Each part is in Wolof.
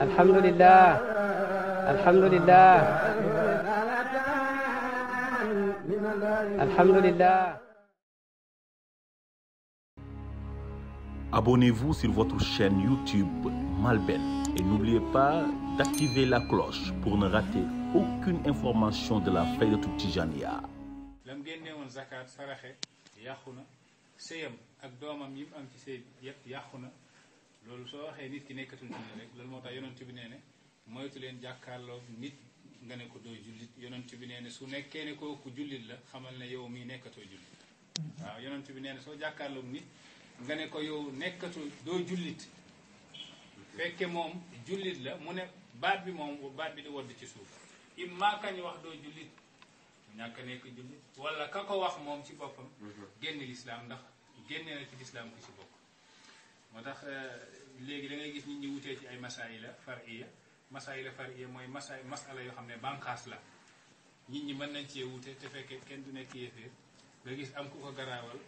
alhamdulillah alhamdulillah alhamdulillah. Abonnez-vous sur votre chaîne YouTube Malben et n'oubliez pas d'activer la cloche pour ne rater aucune information de la faridah Tijaniya. lam génne woon zakat saraxe yàqu na sëyam ak doomam yi mu am ci sëy yëpp yàqu na loolu soo waxee nit ki nekkatul jullit rek loolu moo tax yonent bi nee ne moytu leen jàkkaarloo nit nga ne ko doo jullit yonent bi nee ne su nekkee ne kooku jullit la xamal ne yow mii nekkatoo jullit waaw yonent bi nee ne soo jàkkaarloo nit nga ne ko yow nekkatoo doo jullit fekke moom jullit la mu ne baat bi di wodd ci suuf imma kañ wax doo jullit ñàkk nekk jullit wala ka ko wax moom ci boppam génn lislaam ndax génne na ci lislaam ku ci bokk moo tax léegi da ngay gis nit ñi wutee ci ay masaila fariya mooy masala yoo xam ne banqaas la nit ñi mën nañ cee wute te fekkee kenn du nekk yéeféer nga gis am ku ko garaawal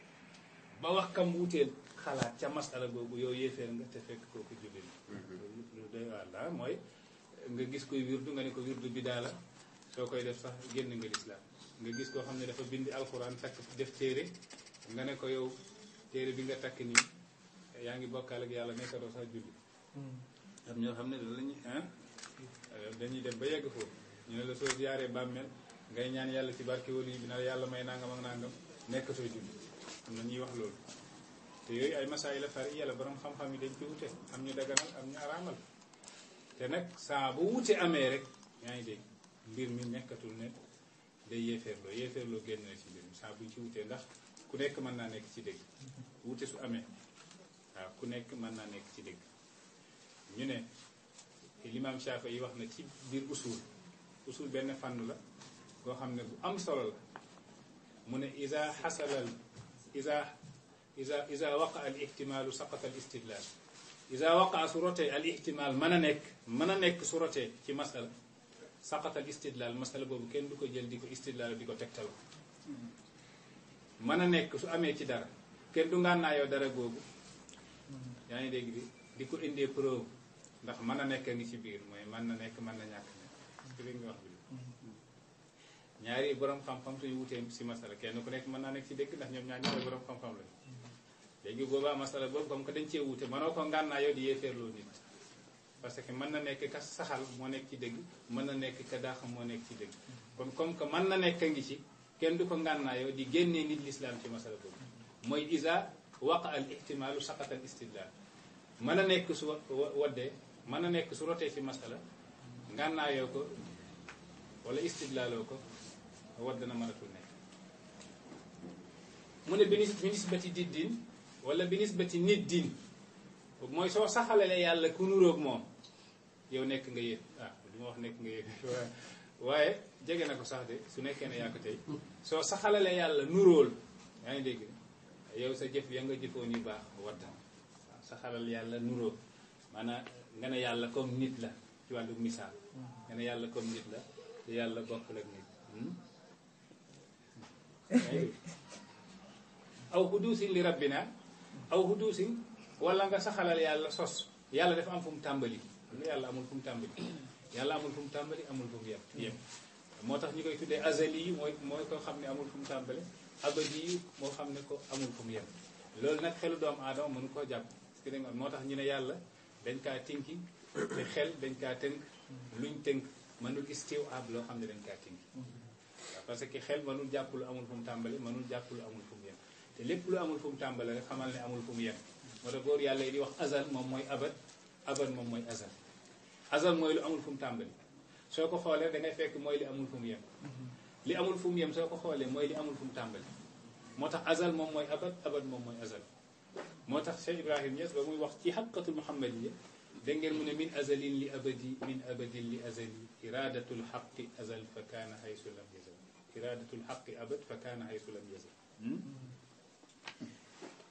ba wax kam wuteel xalaat ca masala boobu yow yéeféer nga te fekk kooku jullit lu doy wàlla mooy nga gis koy wirdu nga ne ko wirdu bi daala soo koy def sax génn nga lislaam nga gis koo xam ne dafa bindi alxuraan takk def téere nga ne ko yow téere bi nga takk nii yaa ngi bokkaal ak yàlla nekkatoo sax julli am ñoo xam ne loolu dañuy dem ba yegg foofu ñu ne la soo ziyaaree bàmmeel ngay ñaan yàlla ci barke wali bi na yàlla may nangam ak nangam nekkatoo julli am na ñuy wax loolu te yooyu ay masaay la fari yàlla borom xam-xam yi dañ ci wute am ñu daganal am ñu araamal te nag saa bu wute amee rek yaa ngi dégg mbir mi nekkatul ne day yéefeerloo génn na ci mbir mi saa buñ ci wutee ndax ku nekk mën naa nekk ci dëgg wute su amee waaw ku nekk mën naa nekk ci dëgg ñu ne l'imam Shafi'i yi wax na ci biir usul benn fànn la boo xam ne bu am solo la mu ne isa xasalal isa waqa al ihtimaalu saqata al istidlal isa waqa su rotee al ihtimaal mën a nekk su rotee ci masala saqatal istidlal masala boobu kenn du ko jël di ko istidlal di ko tegtal mën a nekk su amee ci dara kenn du ngànnaayoo dara googu yaa ngi dégg di ko indee preuve ndax mën a nekk ngi ci biir mooy mën na nekk mën na ñàkk nekk li nga wax bi ñaari borom xam-xam suñu wutee si masala kenn ku nekk mën naa nekk ci dégg ndax ñoom ñaari borom xam-xam lañu léegi boobaa masala boobu comme que dañ cee wute mënoo ko ngànnaayoo di yéefeerloo nit parce que mën na nekk ka saxal moo nekk ci dëgg mën na nekk ka daax moo nekk ci dëgg kon comme que mën na nekk ngi ci kenn du ko ngànnaayoo di génnee nit l'islam ci masala boobu mooy isa waqa al ihtimaalu saqata al istidlal mën a nekk su waddee mën a nekk su rotee ci masala ngànnaayoo ko wala istidlaaloo ko wadd na mënatul nekk mu ne binisbati diddin wala binisbati nit din mooy soo saxalalee yàlla ku nuróog moom yow nekk nga yéen du ma wax nekk nga yéen waaye jege na ko sax de su nekkee ne yaa ko tey soo saxalalee yàlla nuróol yaa ngi dégg yow sa jëf ya nga jëfoon yu baax wadd waaw saxalal yàlla nuróo maanaam nga ne yàlla comme nit la ci wàllu misaal nga ne yàlla comme nit la te yàlla bokkul ak nit aw huduusin li rabbina aw huduusin wala nga saxalal yàlla sos yàlla dafa am fu mu tàmbali yàlla amul fu mu tàmbali yàlla amul fu mu tàmbali amul fu mu yem moo tax ñu koy tuddee azali yi mooy ko xam ne amul fu mu tàmbali abadi yi moo xam ne ko amul fu mu yem loolu nag xelu doomu aadama mënu koo jàpp parce que moo tax ñu ne yàlla dañ kaa tinki te xel dañ kaa tënk luñ tënk mënul istiw ab loo xam ne dañ kaa tinki waaw parce que xel mënul jàpp lu amul fu mu tàmbali mënul jàpp lu amul fu mu yem te lépp lu amul fu mu tàmbali rek xamal ne amul fu mu yem moo tax góor yàlla yi di wax azal moom mooy abad moom mooy azal mooy lu amul fu mu tàmbali soo ko xoolee da ngay fekk mooy li amul fu mu yem li amul fu mu yem soo ko xoolee mooy li amul fu mu tàmbali moo tax azal moom mooy abad moom mooy azal moo tax Cheikh Ibrahim Niass ba muy wax ci xaqiqatul muhammadiyya da ngeen mu ne min azalin li abadi min abadin li azali iradatul xaqi azal fa kaana haysu lam yazal iradatul xaqi abad fa kaana haysu lam yazal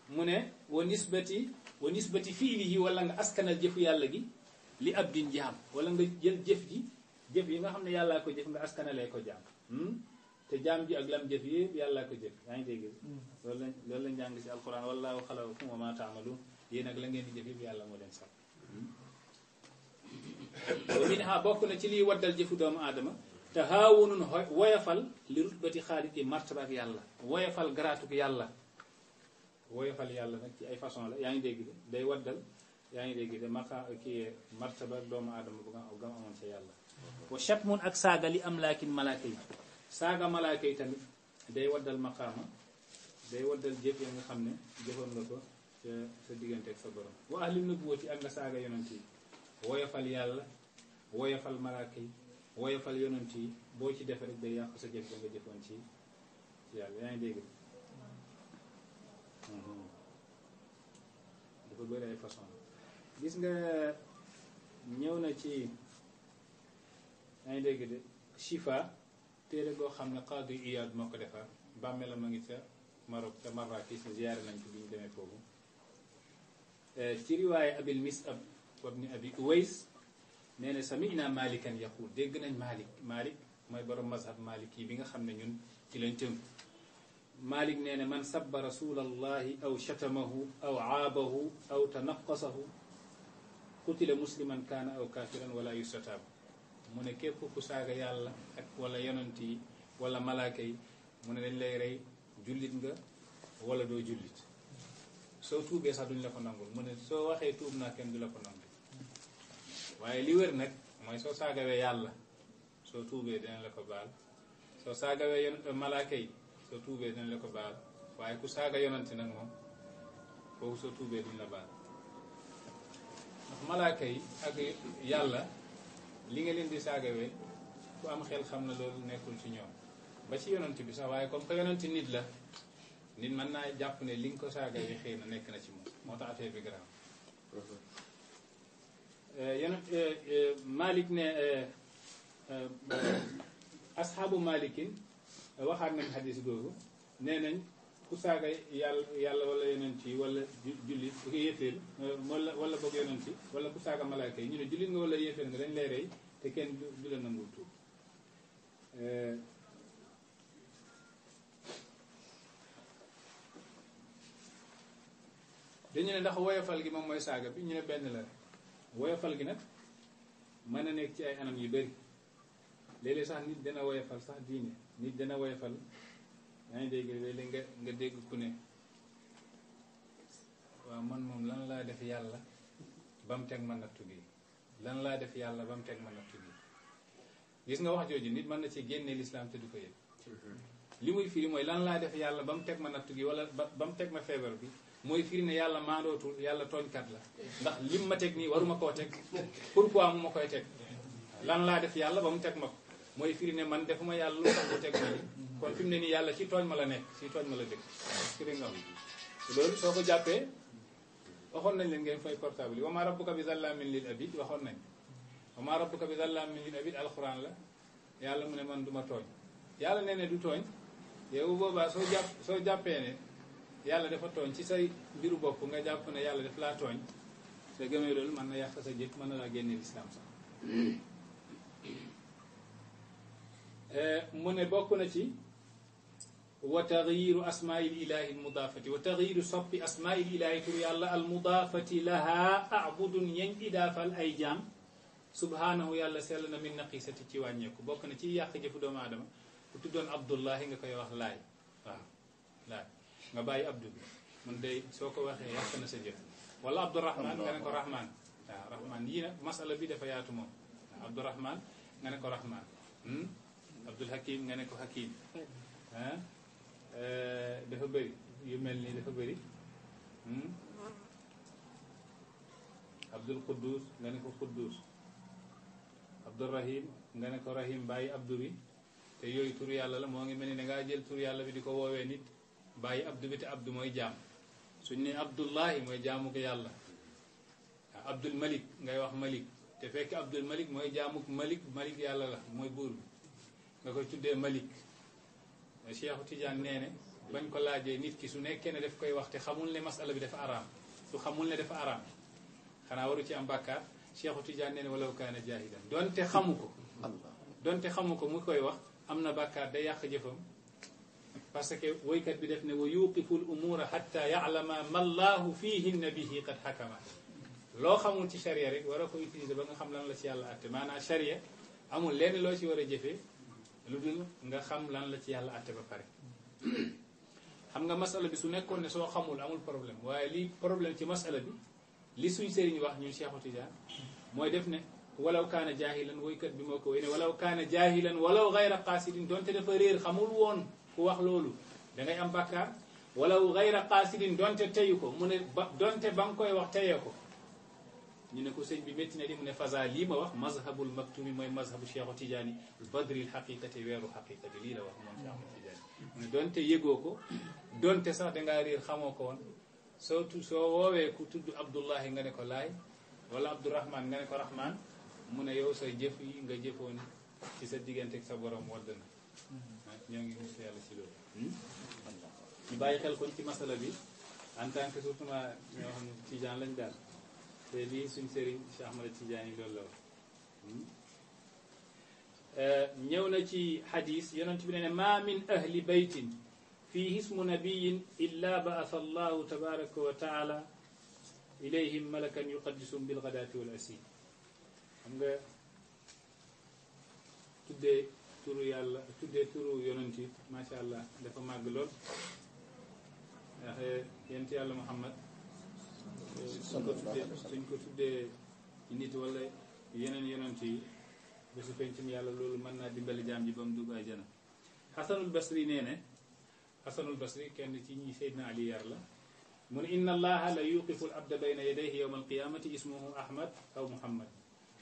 mu ne wa nisbati fiilihi wala nga askanal jëfu yàlla gi li abdin jaam wala nga jël jëf yi nga xam ne yàllaa ko jëf nga askanalee ko jaam te jaam ji ak lam jëf yëpp yàlla ko jëf yaa ngi dégg loolu lañ jàng ci alquran wallaahu xalaqakum wa maa ta'maluun yéen ak la ngeen di jëf yëpp yàlla moo leen sax wa minha bokk na ci liy waddal jëfu doomu aadama te haawunun woyafal li rutbati xaaliki martaba ak yàlla woyafal garaatuk yàlla woyafal yàlla nag ci ay façon la yaa ngi dégg day waddal yaa ngi dégg de kii martaba ak doomu aadama bu gam amoon ca yàlla wa shatmun ak saaga li am laakin malaaka yi saaga malaaka yi tamit day waddal maqaama day waddal jëf ya nga xam ne jëfoon nga ko ca sa diggante ak sa borom wa ahli nubuwati ak nga saaga yonent yi woyafal yàlla woyafal malaaka yi woyafal yonent yi boo ci defe rek day yàq sa jëf ba nga jëfoon ci yàlla yaa ngi dégg dafa bëri ay façon gis nga ñëw na ci yaa ngi dégg de Chifa téere goo xam ne Qaadi Iyaad moo ko defar bàmmeelam a ngi ca Maroc ca Marrakech ziyaare nañ ko bi ñu demee foofu ci riwaaye abil Mis'ab wabni abi Uways nee na sami'na Malikan yaqul dégg nañ Malik mooy borom mazhab Malik yi bi nga xam ne ñun ci lañ tënk Malik nee na man sabba rasulallahi aw shatamahu aw aabahu aw tanaqasahu qutila musliman kaana aw kaafiran wala yustataab mu ne képp ku saaga yàlla ak wala yonent yi wala malaaka yi mu ne dañ lay rey jullit nga wala doo jullit soo tuubee sax duñ la ko nangul mu ne soo waxee tuub naa kenn du la ko nangul waaye li wér nag mooy soo saagawee yàlla soo tuubee dinañ la ko baal soo saagawee malaaka yi soo tuubee dinañ la ko baal waaye ku saaga yonent nag moom foofu soo tuubee duñ la baal ndax malaaka yi ak yàlla li nga leen di saagawee ku am xel xam na loolu nekkul ci ñoom ba ci yonent bi sax waaye comme que yonent nit la nit mën naa jàpp ne li nga ko saagawee xëy na nekk na ci moom moo tax affaire bi garaaw yonent Malik ne asxaabu Malikin waxaat nañ xadis googu nee nañ ku saaga yàlla wala yonent yi wala jullit ku ko yéeféer wala boog yonent yi wala ku saaga malaaka yi ñu ne jullit nga wala yéeféer nga dañ lay rey te kenn du la nangul tuub dañu ne ndax woyofal gi moom mooy saaga bi ñu ne benn la woyofal gi nag mën na nekk ci ay anam yu bari léeg-léeg sax nit dana woyofal sax diine nit dana woyofal yaa ngi dégg léeg-léeg nga dégg ku ne waaw man moom lan laa def yàlla ba mu teg ma nattu gi lan laa def yàlla ba mu teg ma nattu gi gis nga wax jooju nit mën na ci génne lislaam te du ko yëg li muy firi mooy lan laa def yàlla ba mu teg ma nattu gi wala ba mu teg ma feebar bi mooy firi ne yàlla maandootul yàlla tooñkat la ndax lim ma teg nii waruma koo teg pourquoi mu ma koy teg lan laa def yàlla ba mu teg ma ko mooy firi ne man defuma yàlla lu tax mu teg ma li kon fi mu ne nii yàlla ci tooñ ma la nekk ci tooñ ma la dëkk firi nga loolu soo ko jàppee waxoon nañ leen ngeen fay portable yi wa maa rabbuka bi zallaamin lil abid waxoon nañ wa maa rabbuka bi zallaamin lil abid alxuraan la yàlla mu ne man du ma tooñ yàlla nee ne du tooñ yow boobaa soo jàppee ne yàlla dafa tooñ ci say mbiru bopp nga jàpp ne yàlla daf laa tooñ te gëmee loolu mën na yàq sa jëf mën na laa génne lislaam sax mu ne bokk na ci wa taxyiru asmaa'il ilaahi al mudaafati wa taxyiru soppi asmaa'il ilaahi tur yàlla al mudaafati laha abudun yeñ idaafal ay jaam subhaanahu yàlla sell na min naqisati ci wàññeeku bokk na ci yàq jëfu doomu aadama ku tuddoon abdullahi nga koy wax laay waaw laay nga bàyyi abdu bi mun day soo ko waxee yàq na sa jëf wala abdurahman nga ne ko rahman waaw rahman yii nag masala bi dafa yaatu moom waaw abdurahman nga ne ko rahman abdul hakim nga ne ko hakim dafa bëri yu mel nii dafa bëri abdul quddus nga ne ko quddus abdul rahim nga ne ko rahim bàyyi abdu bi te yooyu tur yàlla la moo ngi mel ni dangaa jël tur yàlla bi di ko woowee nit bàyyi abdu bi te abdu mooy jaam suñ ne abdullahi mooy jaamu ko yàlla abdul malik ngay wax malik te fekk abdul malik mooy jaamu malik yàlla la mooy buur bi nga koy tuddee malik Cheikhu Tidiane nee ne bañ ko laajee nit ki su nekkee ne daf koy wax te xamul ne masala bi dafa araam su xamul ne dafa araam xanaa waru ci am bàkkaar Cheikhu Tidiane nee ne walaw kaana jaahilan donte xamu ko mu koy wax am na bàkkaar day yàq jëfam parce que woykat bi def ne wa yuqifu l umuura hatta ya'lama ma llahu fihinna bihi qad hakama loo xamul ci charia rek war a ko utiliser ba nga xam lan la ci yàlla atte maanaam charia amul lenn loo ci war a jëfee lu dul nga xam lan la ci yàlla atte ba pare xam nga masala bi su nekkoon ne soo xamul amul problème waaye li problème ci masala bi li suñ sëriñ wax ñun Cheikhu Tidiane mooy def ne walaw kaana jaahilan woykat bi moo ko wéy ne walaw kaana jaahilan walaw gayra qaasidin donte dafa réer xamul woon ku wax loolu da ngay am bàkkaar walaw gayra qaasidin donte teyu ko mu ne donte ba nga koy wax teyee ko ñu ne ko sëñ bi métti na di mu ne fasa lii ma wax mazhabul maktumi mooy mazhabu Cheikhu Tidiane badril xaqiqati weeru xaqiqa bi lii la wax moom Cheikhu Tidiane mu ne donte yëgoo ko donte sax dangaa réer xamoo ko woon soo woowee ku tudd Abdullahi nga ne ko laay wala Abdourahman nga ne ko Rahman mu ne yow sa jëf yi nga jëfoon ci sa diggante ak sa borom wadd na ñoo ngi musu yàlla ci loolu ñu bàyyi xel kon ci masala bi en tant que surtout ñoo xam ne Tijaan lañ daal te lii suñ sëriñ Cheikh Ahmed Tidiane yi loolu la wax ñëw na ci xadis yonent bi ne ma min ahli baytin fihi ismu nabiyin illa ba'atha allahu tabaraka wa taala ilayhim malakan yuqaddisum bilghadaati wal asi xam nga tuddee turu yàlla tuddee turu yonent yi macha allah dafa màgg lool ndax yonent yàlla Muhammad suñ ko tuddee nit wala yeneen yonent yi bésu pencum yàlla loolu mën naa dimbali jaam ji ba mu dugg àjjana Xasanul Basri nee ne Xasanul Basri kenn ci ñi Seydina Ali yar la mu ne inna allaha la yuqifu al abda bayna yadayhi yawma alqiyamati ismuhu Ahmad aw Muhammad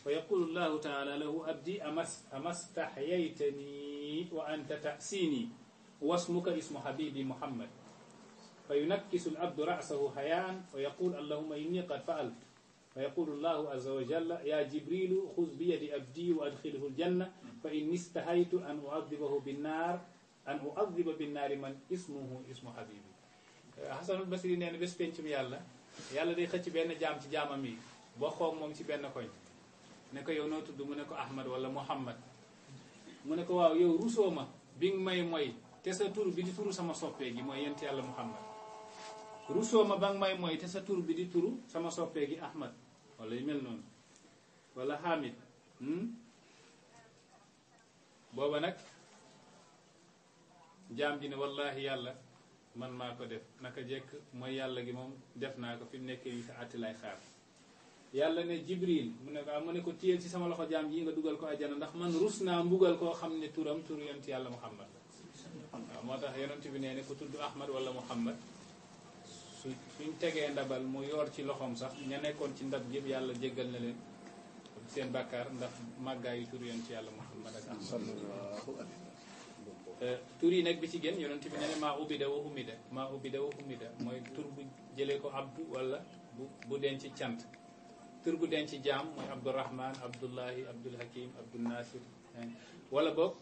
fa yaqulu llahu taala lahu abdi amastahyaytani wa anta ta'sini wasmuka ismu habibi Muhammad fa yunakkisu al abdu ra'sahu hayaan wa yaqul allahumma inni qad fa'altu fa yaqulu llahu azza wa jalla ya jibrilu xuz bi yadi abdi wa adkhilhu aljanna fa inni istahaytu an u'adhibahu binnaar an u'adhiba binnaari man ismuhu ismu habibi Hasanul Basri nee na bés pencum yàlla day xëcc benn jaam ci jaamam yi boo xoog moom ci benn koñ ne ko yow noo tudd mu ne ko Ahmad wala Muhammad mu ne ko waaw yow rusoo ma bi nga may mooy te sa tur bi di turu sama soppee gi mooy yent yàlla Muhammad rusoo ma ba nga may mooy te sa tur bi di turu sama soppee gi Ahmad wala yu mel noonu wala Hamid booba nag jaam ji ne wallahi yàlla man maa ko def naka jekk mooy yàlla gi moom def naa ko fi mu nekkee yi sa àtti lay xaar yàlla ne Jibril mu ne ko mu ne ko téyel ci sama loxo jaam ji nga dugal ko àjjana ndax man rus naa mbugal koo xam ne turam tur yonent yàlla Muhammad waaw moo tax yonent bi nee ne ko tudd Ahmad wala Muhammad suñ tegee ndabal mu yor ci loxoom sax ña nekkoon ci ndab yëpp yàlla jéggal na leen seen bàkkaar ndax màggaayu tur yonent yàlla Muhammad ak Ahmad tur yi nag bi ci gën yonent bi nee ne maa ubida wa humida mooy tur bu jëlee ko abdu wala bu denc cant tur bu denc jaam mooy Abdurrahman Abdullahi Abdul Hakim Abdul Nasir wala boog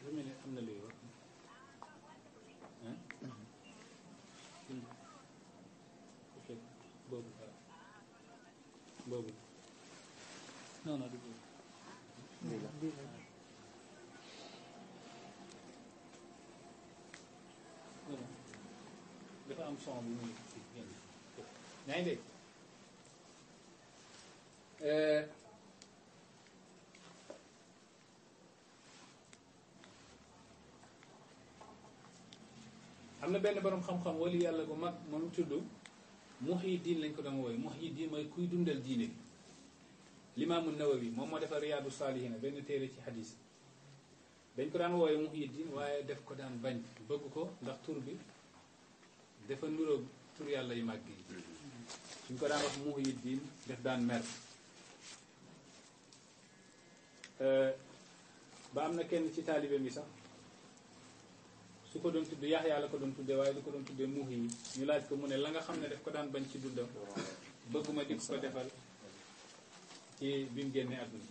lu mel ne am na luy wax boobu non du boobu dafa am son bu muy yaa ngi dégg am na benn borom xam-xam wali yàlla bu mag moom tudd Muhyiddin lañ ko doon wooye Muhyiddin mooy kuy dundal diine bi Limaamu Nawawi moom moo defar Riyaadu Saalihiina benn téere ci hadis dañ ko daan wooye Muhyiddin waaye def ko daan bañ bëgg ko ndax tur bi dafa nuroog tur yàlla yu màgg yi suñ ko daan wax Muhyiddin def daan mer ba am na kenn ci taalibe mi sax su ko doon tudd Yaxya la ko doon tuddee waaye du ko doon tuddee Muhyi ñu laaj ko mu ne la nga xam ne daf ko daan bañ ci dundam bëgguma di ko defal ci bi mu génnee àdduna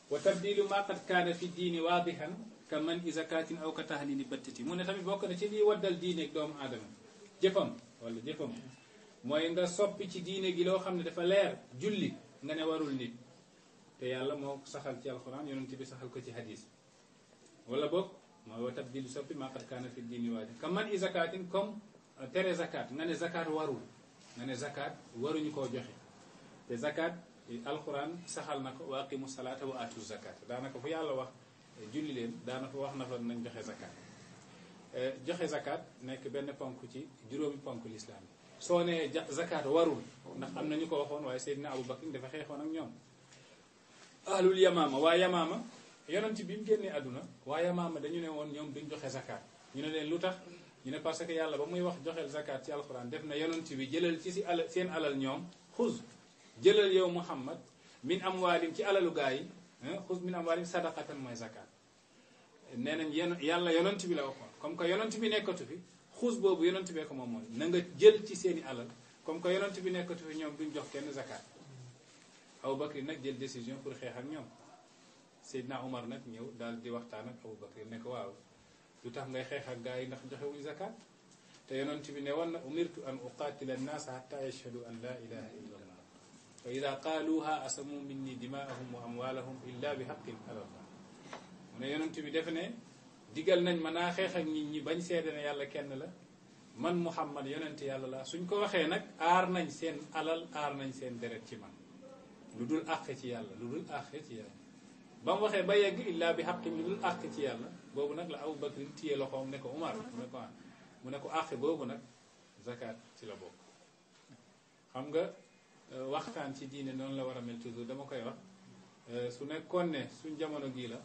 wa tabdilu ma qad kaana fi diini waadihan ka man i zakatin aw ka tahlili battiti mu ne tamit bokk na ci liy waddal diine ak doomu aadama jëfam mooy nga soppi ci diine gi loo xam ne dafa leer julli nga ne warul nit te yàlla moo saxal ci alquran yonent bi saxal ko ci hadis wala boog moo wa tabdilu soppi maa qad kaana fi diini waadi kam man i zakatin comme tere zakat nga ne zakat warul nga ne zakat waruñu koo joxe te zakat alquran saxal na ko wa aqimu salaata wa atu zakat daanaka fu yàlla wax julli leen daanaka wax na fa nañ joxe zakat joxe zakat nekk benn ponk ci juróomi ponk lislaam yi soo nee zakat warul ndax am na ñu ko waxoon waaye Seydina Abu Bakr dafa xeexoon ak ñoom ahlul yamaama waa yamaama yonent bi mu génnee àdduna waa yamaama dañu ne woon ñoom duñ joxe zakat ñu ne leen lu tax ñu ne parce que yàlla ba muy wax joxeel zakat ci alquran def na yonent bi jëlal ci si alal seen alal ñoom xuz jëlal yow Muhammad min amwaalim ci alalu gaa yi xuz min amwaalim sadaqatan mooy zakat nee nañ yàlla yonent bi la waxoon comme que yonent bi nekkatu fi xuus boobu yonent bee ko moom mooy na nga jël ci seeni alal comme que yonent bi nekkatu fi ñoom duñ jox kenn zakat Abu Bakr nag jël décision pour xeex ak ñoom Seydina Omar nag ñëw daal di waxtaan ak Abu Bakr ne ko waaw lu tax ngay xeex ak gaa yi ndax joxewuñ zakat te yonent bi ne woon na umirtu an uqatila annaasa hatta yashhadu an la ilaha illa allah fa ida qaaluha asamu minni dimaahum wa amwalahum illa bi haqqin ala allah mu ne yonent bi def ne digal nañ ma naa xeex ak nit ñi bañ seede ne yàlla kenn la man Muhammad yonent yàlla la suñ ko waxee nag aar nañ seen alal aar nañ seen deret ci man lu dul àq ci yàlla lu dul àq ci yàlla ba mu waxee ba yegg illa bi haqqin lu dul àq ci yàlla boobu nag la Abu Bakr téye loxoom ne ko Umar mu ne ko àq boobu nag zakat ci la bokk xam nga waxtaan ci diine noonu la war a mel toujours dama koy wax su nekkoon ne suñ jamono gii la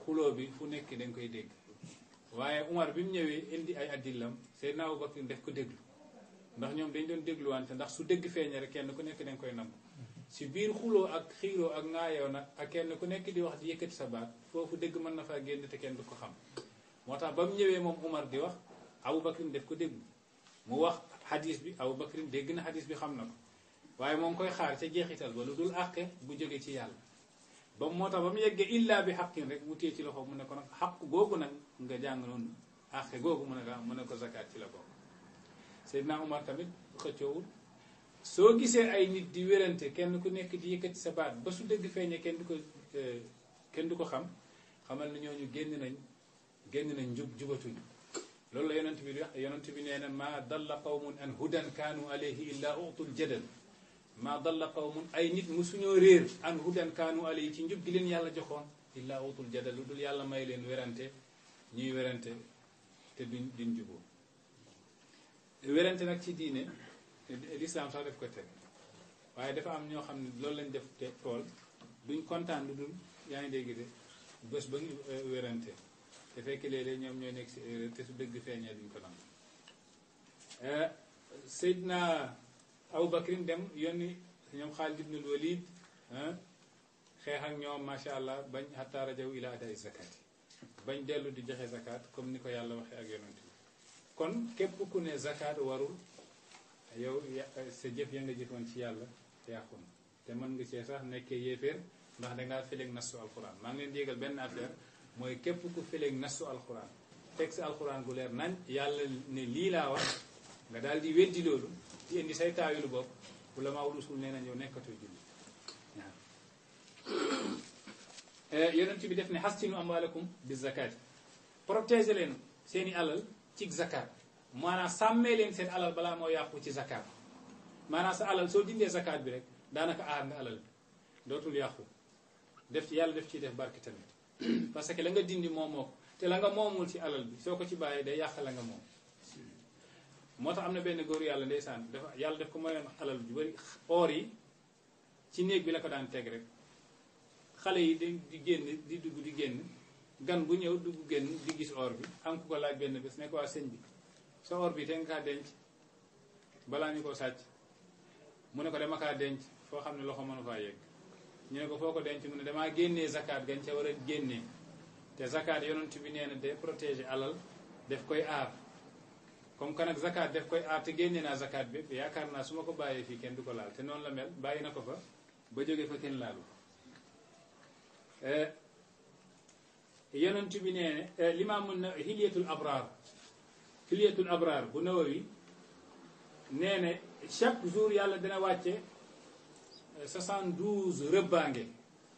xuloo bi fu nekk dañ koy dégg waaye Umar bi mu ñëwee indi ay addillam Seydina Abu Bakr def ko déglu ndax ñoom dañ doon dégluwante ndax su dégg feeñe rek kenn ku nekk dañ koy nangu si biir xuloo ak xiiroo ak ŋaayoo nag ak kenn ku nekk di wax di yëkkati sa baat foofu dégg mën na faa génn te kenn du ko xam moo tax ba mu ñëwee moom Umar di wax Abu Bakr def ko déglu mu wax hadis bi Abu Bakr dégg na hadis bi xam na ko waaye moom koy xaar ca jeexital ba lu dul àqe bu jóge ci yàlla ba moo tax ba mu yeggee illa bi xaqin rek mu téye ci loxo mu ne ko nag xaq googu nag nga jàng noonu àqe googu mu ne ko zakat ci la bokk Seydina Umar tamit xëccoowul soo gisee ay nit di wérante kenn ku nekk di yëkkati sa baat ba su dëgg feeñee kenn du ko xam xamal na ñooñu génn nañ jubatuñ loolu la yonent bi di wax yonent bi nee na maa dalla qawmun an hudan kaanu alayhi illa utul jadal maa dalla qawmun ay nit musuñoo réer an hudan kaanu alayhi ci njub gi leen yàlla joxoon illa utul jadal lu dul yàlla may leen werante ñuy werante te duñ juboo werante nag ci diine l'islam sax def ko teg waaye dafa am ñoo xam ne loolu lañ def te tool duñ kontaan lu dul yaa ngi dégg de bés ba ñu werante te fekk léeg-léeg ñoom ñooy nekk si te su dëgg feeñee duñ ko nangu Seydina Abu Bakrin dem yónni ñoom Xaalid ibnul Walid xeex ak ñoom macha allah bañ hatta rajaw ila aday zakat bañ dellu di joxe zakat comme ni ko yàlla waxee ak yonent bi kon képp ku ne zakat warul yow sa jëf ya nga jëfoon ci yàlla yàqu na te mën nga see sax nekkee yéeféer ndax dangaa fileeg nasu alquran maa ngi leen di yégal benn affaire mooy képp ku fileeg nasu alquran texte alquran gu leer nañ yàlla ne lii laa wax nga daal di weddi loolu di indi say taawilu bopp wala maa wul usul nee nañ yow nekkatoo julli waaw yonent bi def ne xastinu amwalakum bi zakat protéger leen seeni alal ci zakat maanaam sàmmee leen seen alal balaa moo yàqu ci zakat maanaam sa alal soo dindee zakat bi rek daanaka aar nga alal bi dootul yàqu def ci yàlla def ciy def barke tamit parce que la nga dindi moomoo ko te la nga moomul ci alal bi soo ko ci bàyyee day yàq la nga moom moo tax am na benn góor yàlla ndeysaan dafa yàlla def ko mayoon alal ju bari or yi ci néeg bi la ko daan teg rek xale yi di génn di dugg di génn gan bu ñëw dugg génn di gis or bi am ku ko laaj benn bés ne ko waa sëñ bi sa or bi te nga kaa denc balaa ñu ko sàcc mu ne ko dama kaa denc foo xam ne loxo mënu faa yegg ñu ne ko foo ko denc mu ne damaa génnee zakat gañ ca war a génnee te zakat yonent bi nee na day protéger alal def koy aar comme que nag zakat def koy aar te génnee naa zakat bi yaakaar naa su ma ko bàyyee fii kenn du ko laal te noonu la mel bàyyi na ko fa ba jóge fa kenn laalu yonent bi nee ne limaam na hilyatul abraar bu Nawawi nee ne chaque jour yàlla dina wàcce 72 rëbbaange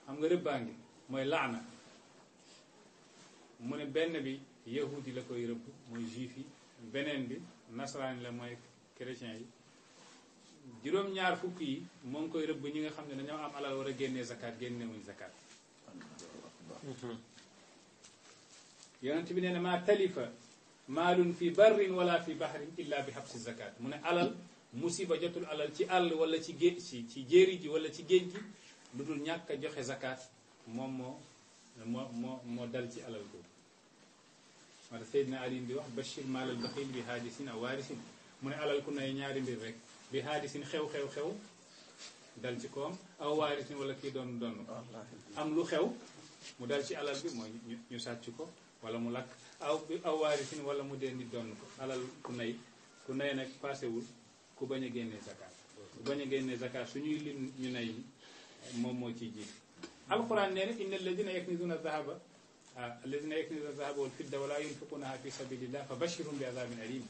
xam nga rëbbaa ngi mooy laana mu ne benn bi yahudi la koy rëbb mooy juif yi beneen bi nasaraan la mooy chrétien yi juróom-ñaar fukk yi moo ngi koy rëbb ñi nga xam ne dañoo am alal war a génnee zakat génnewuñ zakat yonent bi nee na maa talifa maalun fi barrin wala fi bahrin illa bi habsi zakat mu ne alal musiba jotul alal ci àll wala ci géej ci jéeri ji wala ci géej gi lu dul ñàkk a joxe zakat moom moo dal ci alal boobu moo tax Seydina Ali di wax bashir maalal baxil bi haadisin aw waarisin mu ne alal ku nay ñaari mbir rek bi haadisin xew dal ci koom aw waarisin wala kii doon am lu xew mu dal ci alal bi mooy ñu sàcc ko wala mu lakk aw waarisin wala mu dee nit doon ko alal ku nay nag paasewul ku bañ a génnee zakat ku bañ a génnee zakat suñuy lim ñu nay moom moo ciy jiit alquran nee na inna alladina yaknizuna zahaba wal fidda wala yunfiqunaha fi sabilillah fa bashirhum bi azabin alim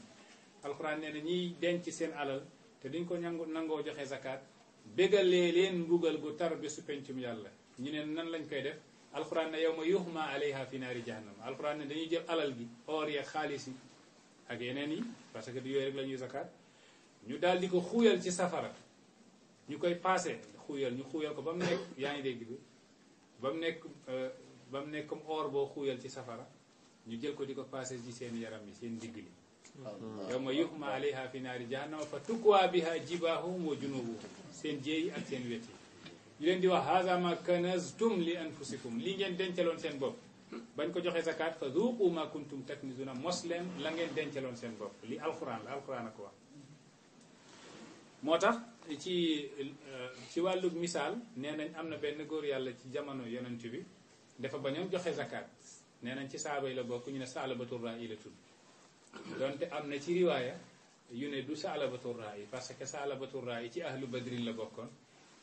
alquran nee na ñiy denc seen alal te duñ ko nangoo joxe zakat bégalee leen mbugal gu tar bésu pencum yàlla ñu ne nan lañ koy def alquran ne yawma yuhma alayha fi naari jahannam alquran ne dañuy jël alal gi or ya xaalis yi ak yeneen yi parce que du yooyu rek la ñuy zakat ñu daal di ko xuuyal ci safara ñu koy paase ñu xuuyal ko ba mu nekk yaa ngi dégg bi ba mu nekk comme or boo xuuyal ci safara ñu jël ko di ko paase ci seen yaram yi seen digg li yawma yuhma alayha fi naari jahannama fa tukwaa biha jibahum wa junubuhum seen jéeyi ak seen wet yi ñu leen di wax haza ma kanaztum li anfusikum li ngeen dencaloon seen bopp bañ ko joxe zakat fa zuqu ma kuntum taknizuna mos leen la ngeen dencaloon seen bopp li alquran la alquran a ko wax moo tax ci wàllug misaal nee nañ am na benn góor yàlla ci jamono yonent bi dafa bañoon joxe zakat nee nañ ci saaba yi la bokk ñu ne Saalabatul Raa'i la tudd donte am na ci riwaaya yu ne du Saalabatul Raa'i parce que Saalabatul Raa'i ci ahlu badrin la bokkoon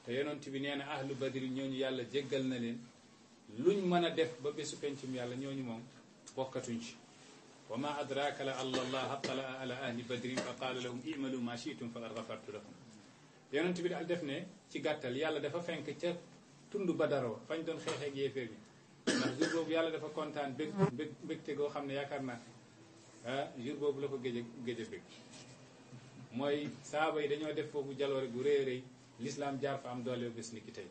te yonent bi nee na ahlu badrin ñooñu yàlla jéggal na leen luñ mën a def ba bésu pencum yàlla ñooñu moom bokkatuñ ci wa ma adraka la allah tala ala ahli badrin fa qaala lahum i'malu ma shi'tum faqad ghafartu lakum yonent bi daal def ne ci gàttal yàlla dafa fenk ca tund Badaro fañ doon xeexee ak yéeféer bi ndax jour boobu yàlla dafa kontaan bégte goo xam ne yaakaar naa jour boobu la ko géej a bég mooy saaba yi dañoo def foofu jaloore gu rëy rëy l'islam jaar fa am doole bés ni ki tey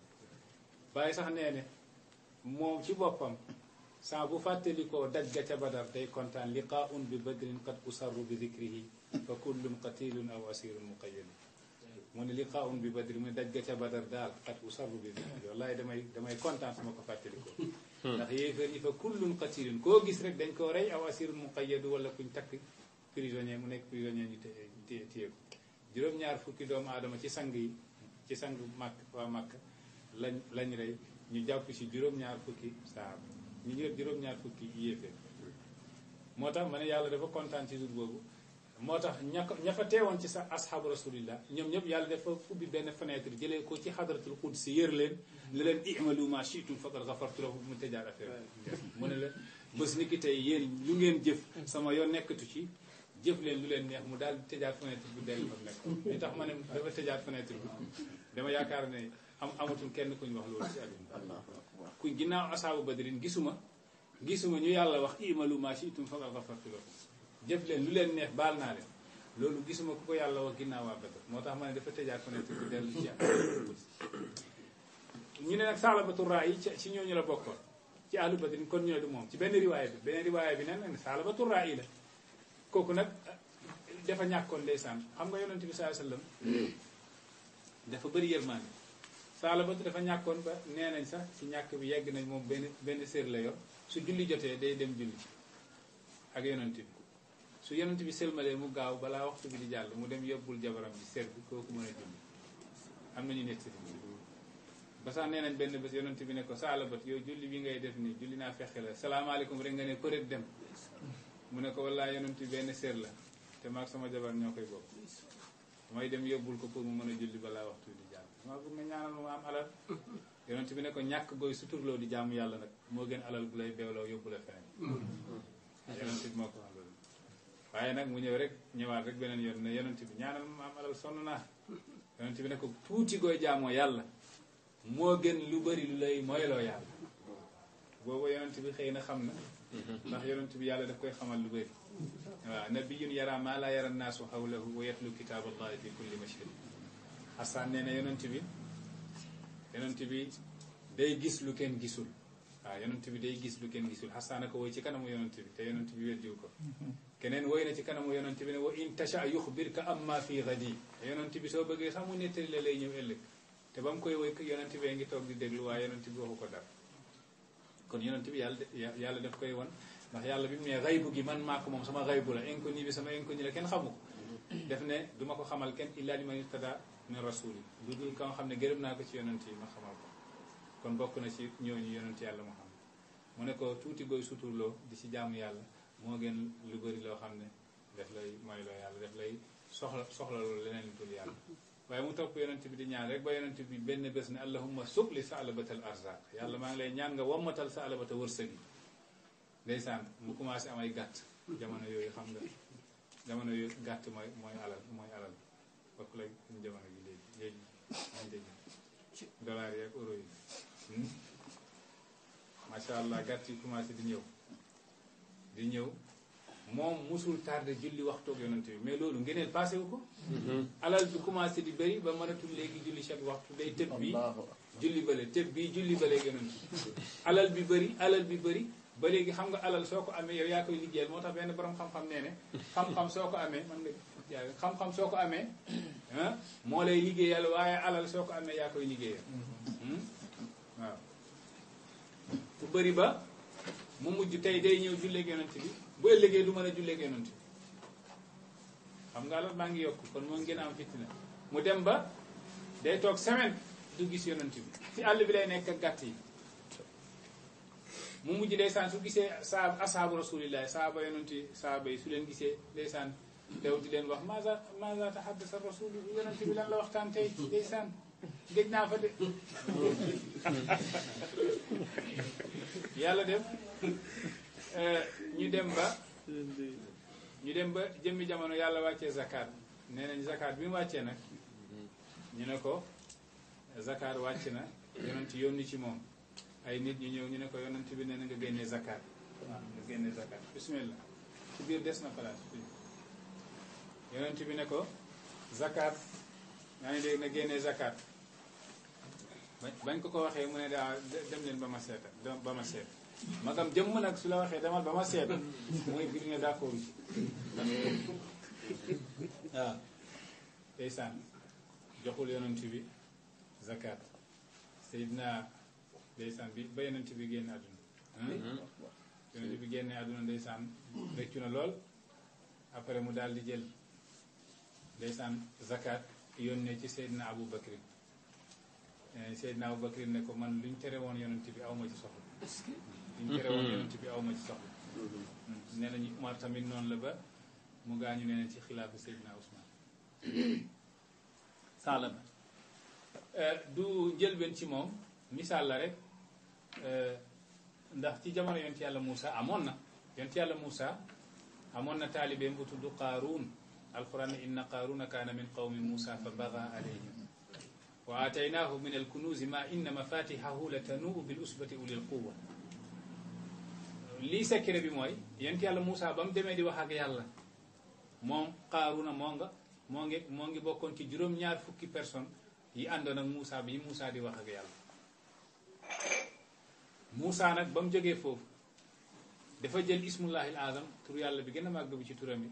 bàyyi sax nee ne moom ci boppam saa bu fàttalikoo daj ga ca Badar day kontaan liqaa'un bi badrin qad usarru bi dhikrihi fa kullun qatilun aw asirun muqayyad mu ne liqaa'un bi badrin mu ne daj ga ca Badar daal qad usarru bi dhikrihi wallahi damay kontaan su ma ko fàttalikoo ndax yéefar yi fa kullun qatilun koo gis rek dañ koo rey aw asirun muqayyad wala kuñ takk prisonnier mu nekk prisonnier ñu téye ko juróom-ñaar fukki doomu aadama ci sang yi ci sang màkk waa màkk lañ rey ñu jàpp si juróom-ñaar fukki saaba ñu ñëpp juróom-ñaar fukki yéeféer moo tax ma ne yàlla dafa kontaan ci jour boobu moo tax ña fa teewoon ci sa ashabu rasulillah ñoom ñëpp yàlla dafa ubbi benn fenêtre jëlee ko ci xadratul qudsi yër leen ne leen i'malu ma shi'tum faqad ghafartu lakum mu tëjaat affaire mu ne la bés ni ki tey yéen lu ngeen jëf sama yoon nekkatu ci jëf leen lu leen neex mu daal di tëjaat fenêtre bi dellu fa nekk li tax ma ne dafa tëjaat fenêtre bi dama yaakaar ne amatul kenn kuñ wax loolu ci àdduna kuñ ginnaaw asaabu badrin gisuma ñu yàlla wax i'malu ma shi'tum faqad ghafartu lakum jëf leen lu leen neex baal naa leen loolu gisuma ku ko yàlla wax ginnaaw waa Badr moo tax ma ne dafa tëjaat fenêtre bi dellu ci ñu ne nag Saalabatul Raa'i ci ñooñu la bokkoon ci ahlu badrin kon ñu ne du moom ci benn riwaaya bi nen Saalabatul Raa'i la kooku nag dafa ñàkkoon ndeysaan xam nga yonent bi sallallahu alayhi wasallam dafa bëri yërmande Saalabatu dafa ñàkkoon ba nee nañ sax ci ñàkk bi yegg nañ moom benn séer la yor su julli jotee day dem julli ak yonent bi su yonent bi sëlmalee mu gaaw balaa waxtu bi di jàll mu dem yóbbul jabaram bi séer bi kooku mën a julli am nañu nekk ba sax nee nañ benn bés yonent bi ne ko Saalabat yow julli bi ngay def nii julli naa fexe la salaamaaleykum rek nga ne ko rek dem mu ne ko wallaahi yonent bi benn séer la te maag sama jabar ñoo koy bokk mooy dem yóbbul ko pour mu mën a julli balaa waxtu bi di jàll maa bëgg nga ñaanal ma am alal yonent bi ne ko ñàkk gooy suturloo di jaamu yàlla nag moo gën alal bu lay beewloo yóbbu la feneen yonent bi moo ko wax loolu waaye nag mu ñëw rek ñëwaat rek beneen yoon ne yonent bi ñaanal ma am alal sonn naa yonent bi ne ko tuuti gooy jaamoo yàlla moo gën lu bëri lu lay moyloo yàlla boobu yonent bi xëy na xam na ndax yonent bi yàlla daf koy xamal lu bëri waaw nabiyun yara ma la yara naasu hawlahu wa yatlu kitaaballahi fi kulli mashhad Hassan nee na yonent bi day gis lu kenn gisul waaw yonent bi day gis lu kenn gisul Hassan ko woy ci kanamu yonent bi te yonent bi weddiwu ko keneen woy na ci kanamu yonent bi ne wa in tasha yuxbirka amma fi gadi yonent bi soo bëggee sax mu nettali la lay ñëw ëllëg te ba mu koy woy yonent bee ngi toog di déglu waaye yonent bi waxu ko dara kon yonent bi yàlla daf koy won ndax yàlla bi mu ne xaybu gi man maa ko moom sama xaybu la inconnu bi sama inconnu la kenn xamu ko def ne du ma ko xamal kenn illa liman irtada min rasuli lu dul ka nga xam ne gërëm naa ko ci yonent yi ma xamal ko kon bokk na ci ñooñu yonent yàlla moo xam mu ne ko tuuti booy suturloo di ci jaamu yàlla moo gën lu bëri loo xam ne daf lay moyloo yàlla daf lay soxla loolu leneen lu dul yàlla waaye mu topp yonent bi di ñaan rek ba yonent bi benn bés ne allahumma subli saalabatal arzaq yàlla maa ngi lay ñaan nga wommatal saalabata wërsëg yi ndeysaan mu commencé am ay gàtt jamono yooyu xam nga jamono yooyu gàtt mooy alal bokk la jamono ji léegi añ dégg dollar yi ak euro yi macha allah gàtt yi commencé di ñëw moom musul tardé julli waxtoog yonent bi mais loolu ngeneel passé wu ko alal bi commencé di bëri ba mënatul léegi julli chaque waxtu day tëb bi julli bale tëb bi julli bale yonent bi alal bi bëri ba léegi xam nga alal soo ko amee yow yaa koy liggéeyal moo tax benn borom xam-xam nee ne xam-xam soo ko amee man nga xam-xam soo ko amee moo lay liggéeyal waaye alal soo ko amee yaa koy liggéeyal waaw bu bëri ba mu mujj tey day ñëw julleeg yonent bi bu ëllëgee du mën a julleeg yonent bi xam nga alal baa ngi yokk kon moo ngeen am fitna mu dem ba day toog semaine du gis yonent bi ci àll bi lay nekk ak gàtt yi mu mujj ndeysaan su gisee asaabu rasulillahi saaba yonent yi saaba yi su leen gisee ndeysaan teew di leen wax maza tahaddasa rasul yonent bi lan la waxtaan tey ndeysaan dégg naa fa de yàlla def ñu dem ba jëmmi jamono yàlla wàccee zakat nee nañ zakat bi mu wàccee nag ñu ne ko zakat wàcc na yonent yónni ci moom ay nit ñu ñëw ñu ne ko yonent bi nee na nga génnee zakat waaw nga génnee zakat bismillah ci biir des na place yonent bi ne ko zakat yaa ngi dégg na génnee zakat bañ ko waxee mu ne daa dem leen ba ma seet magam jëmm nag su la waxee demal ba ma seet mooy firi ne d'accord waaw ndeysaan joxul yonent bi zakat Seydina ndeysaan bi ba yonent bi génne àdduna yonent bi génne àdduna ndeysaan rëccu na lool après mu daal di jël ndeysaan zakat yónnee ci Seydina Abu Bakrin Seydina Abu Bakrin ne ko man luñ tere woon yonent bi aw ma ci soxla luñ tere woon yonent bi aw ma ci soxla nee nañu Umar tamit noonu la ba mu gaañu nee na ci xilaafu Seydina Ousmane saalama du njëlbeen ci moom misaal la rek ndax ci jamono yonent yàlla Moussa amoon na yonent yàlla Moussa amoon na taalibeem bu tudd Qaaruun alquran ne inna Qaaruuna kaana min qawmi Moussa fa bagaa alayhim wa aataynaahu min alkunuuzi ma inna mafatihahu la tanuu bil usbati ulil quwa lii secret bi mooy yonent yàlla Moussa ba mu demee di wax ak yàlla moom Qaaruuna moo ngi bokkoon ci juróom-ñaar fukki personne yi àndoon ak Moussa bi Moussa di wax ak yàlla Moussa nag ba mu jógee foofu dafa jël ismullahil azam tur yàlla bi gën a màgg bi ci turam bi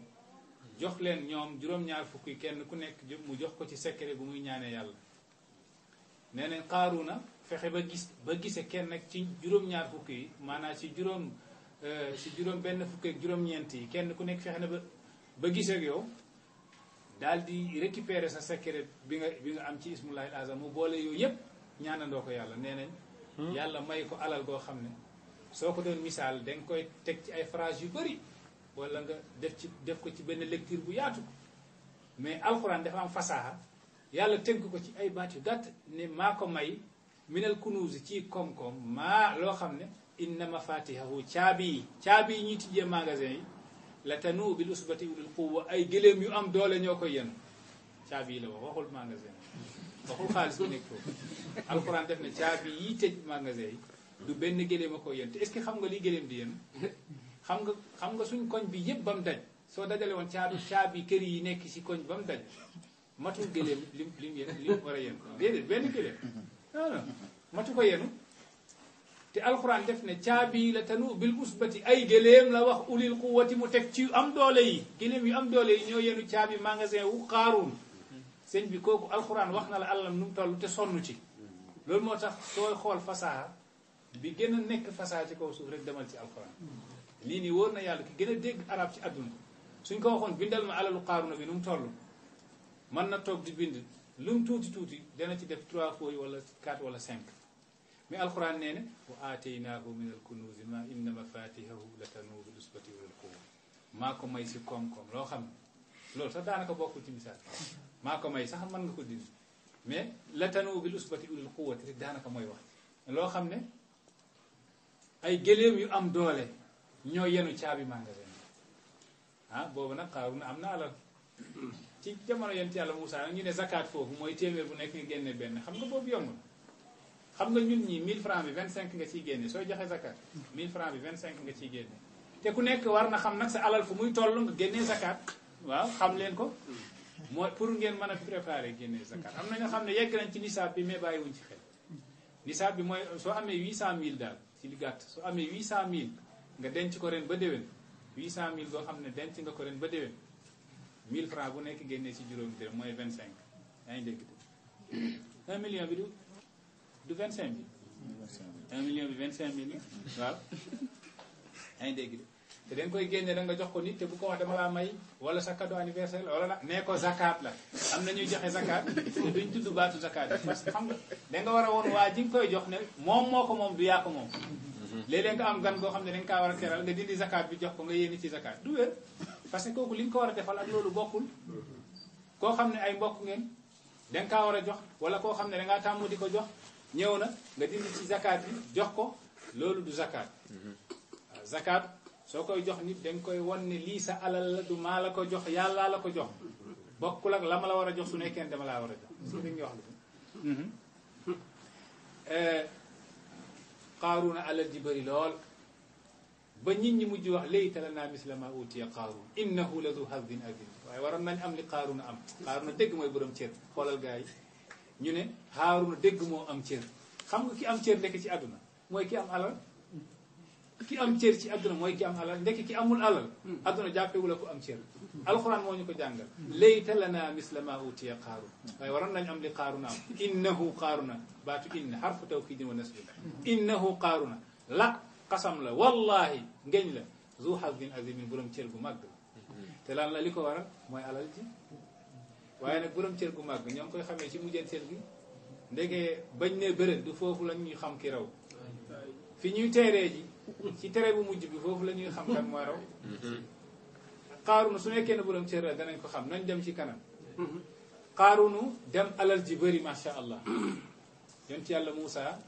jox leen ñoom juróom-ñaar fukki kenn ku nekk mu jox ko ci secret bu muy ñaanee yàlla nee nañ Qaaruuna fexe ba gise kenn nag ci juróom-ñaar fukki yi maanaam ci juróom benn fukki ak juróom-ñeent yi kenn ku nekk fexe na ba gisee ak yow daal di récupérer sa secret bi nga am ci ismullahil azam mu boole yooyu yëpp ñaanandoo ko yàlla nee nañ yàlla may ko alal goo xam ne soo ko doon misaal danga koy teg ci ay phrase yu bëri wala nga def ko ci benn lecture bu yaatu mais alxuraan dafa am fasaaxa yàlla tënk ko ci ay baat yu gàtt ne maa ko may minal kunuuzi ci koom-koom maa loo xam ne inna mafatihahu caabi yi ñuy tijjee magasin yi la tanu bil usbati ulil quwwa ay gëléem yu am doole ñoo koy yenu caabi yi la waxul magasin waxul xaalis bi nekk foofu alxuraan def ne caabi yi tëj magasin yi du benn gëléem a ko yéen te est-ce que xam nga li gëléem di yéen xam nga suñ koñ bi yëpp ba mu daj soo dajale woon caabi kër yi nekk ci koñ ba mu daj matul gëléem lim war a yéen déedéet benn gëléem non matu ko yenu te alxuraan def ne caabi la tanu bil usbati ay gëléem la wax ulil quwwati mu teg ci am doole yi gëléem yu am doole yi ñoo yenu caabi magasin wu Qaaruun sëñ bi kooku alxuraan wax na la àllam nu mu toll te sonn ci loolu moo tax sooy xool fasaha bi gën a nekk fasaha ci kaw suuf rek demal ci alxuraan lii nii wóor na yàlla ki gën a dégg arab ci àdduna suñ ko waxoon bindal ma alalu Qaaruuna bi nu mu toll mën na toog di bind lu mu tuuti tuuti dana ci def 3 feuilles wala 4 wala 5 mais alxuraan nee ne wa aataynaahu min al kunuuzi ma inna mafatihahu la tanuu bil usbati ulil quwwa maa ko may si koom-koom loo xam ne loolu sax daanaka bokkul ci misaal maa ko may sax mën nga ko dindi mais la tanuu bil usbati ulil quwwati rek daanaka mooy wax loo xam ne ay gëléem yu am doole ñoo yenu caabi magasin ah boobu nag Qaaruuna am na alal ci jamono yonent yàlla Muusaa nag ñu ne zakat foofu mooy téeméer bu nekk nga génne benn xam nga boobu yomb xam nga ñun ñi 1000 francs bi 25 nga ciy génne sooy joxe zakat 1000 francs bi 25 nga ciy génne te ku nekk war na xam nag sa alal fu muy toll nga génnee zakat waaw xam leen ko mooy pour ngeen mën a préparer génnee zakat am na nga xam ne yegg nañ ci nisaab bi mais bàyyiwuñ ci xel nisaab bi mooy soo amee 800000 daal ci li gàtt soo amee 800000 nga denc ko ren ba déwén 800000 boo xam ne denc nga ko ren ba déwén 1000 francs bu nekk génnee ci juróomi dërëm mooy 25 yaa ngi dégg de 1 million bi du 25 bi 1 million bi 25000 waaw yaa ngi dégg de te dañ koy génne da nga jox ko nit te bu ko wax dama laa may wala sa cadeau anniversaire wala nag nee ko zakat la am na ñuy joxe zakat te duñ tudd baatu zakat bi parce que xam nga da nga war a woon waa ji nga koy jox ne moom moo ko moom du yaa ko moom léeg-léeg nga am gan goo xam ne da nga kaa war a teral nga dindi zakat bi jox ko nga yéeni ci zakat du wér parce que kooku li nga ko war a defal ak loolu bokkul koo xam ne ay mbokk ngeen da nga kaa war a jox wala koo xam ne da ngaa tàmm di ko jox ñëw na nga dindi ci zakat bi jox ko loolu du zakat waaw zakat soo koy jox nit da nga koy won ne lii sa alal la du maa la ko jox yàllaa la ko jox bokkul ak la ma la war a jox su nekkee dama laa war a jox si li nga wax lu Qaaruuna alal ji bëri lool ba nit ñi mujj wax laysa lanaa misla maa uutiya Qaaruun innahu la du hazzin azim waaye waroon nañ am li Qaaruuna am Qaaruuna dégg mooy borom cër xoolal gars yi ñu ne Haaruuna dégg moo am cër xam nga ki am cër ndekk ci àdduna mooy ki am alal ki am cër ci àdduna mooy ki am alal ndekk ki amul alal àdduna jàppewu la ko am cër alxuraan moo ñu ko jàngal laysa lanaa misla maa uutiya Qaaruun waaye waroon nañ am li Qaaruuna am innahu Qaaruuna baatu inna harfu tawkiidin wa nasbin innahu Qaaruuna la xasam la wallahi ngeñ la zu hazzin azimin borom cër gu màgg te lan la li ko waral mooy alal ji waaye nag borom cër gu màgg ñoo ngi koy xamee ci mujjanteel gi ndege bañ ne bërëb du foofu la ñuy xam ki raw fi ñuy teeree ji ci tere bu mujj bi foofu la ñuy xam kan mooy raw Qaaruuna su nekkee ne borom cër la danañ ko xam nañ dem ci kanam Qaaruunu dem alal ji bëri macha allah yonent yàlla Muusaa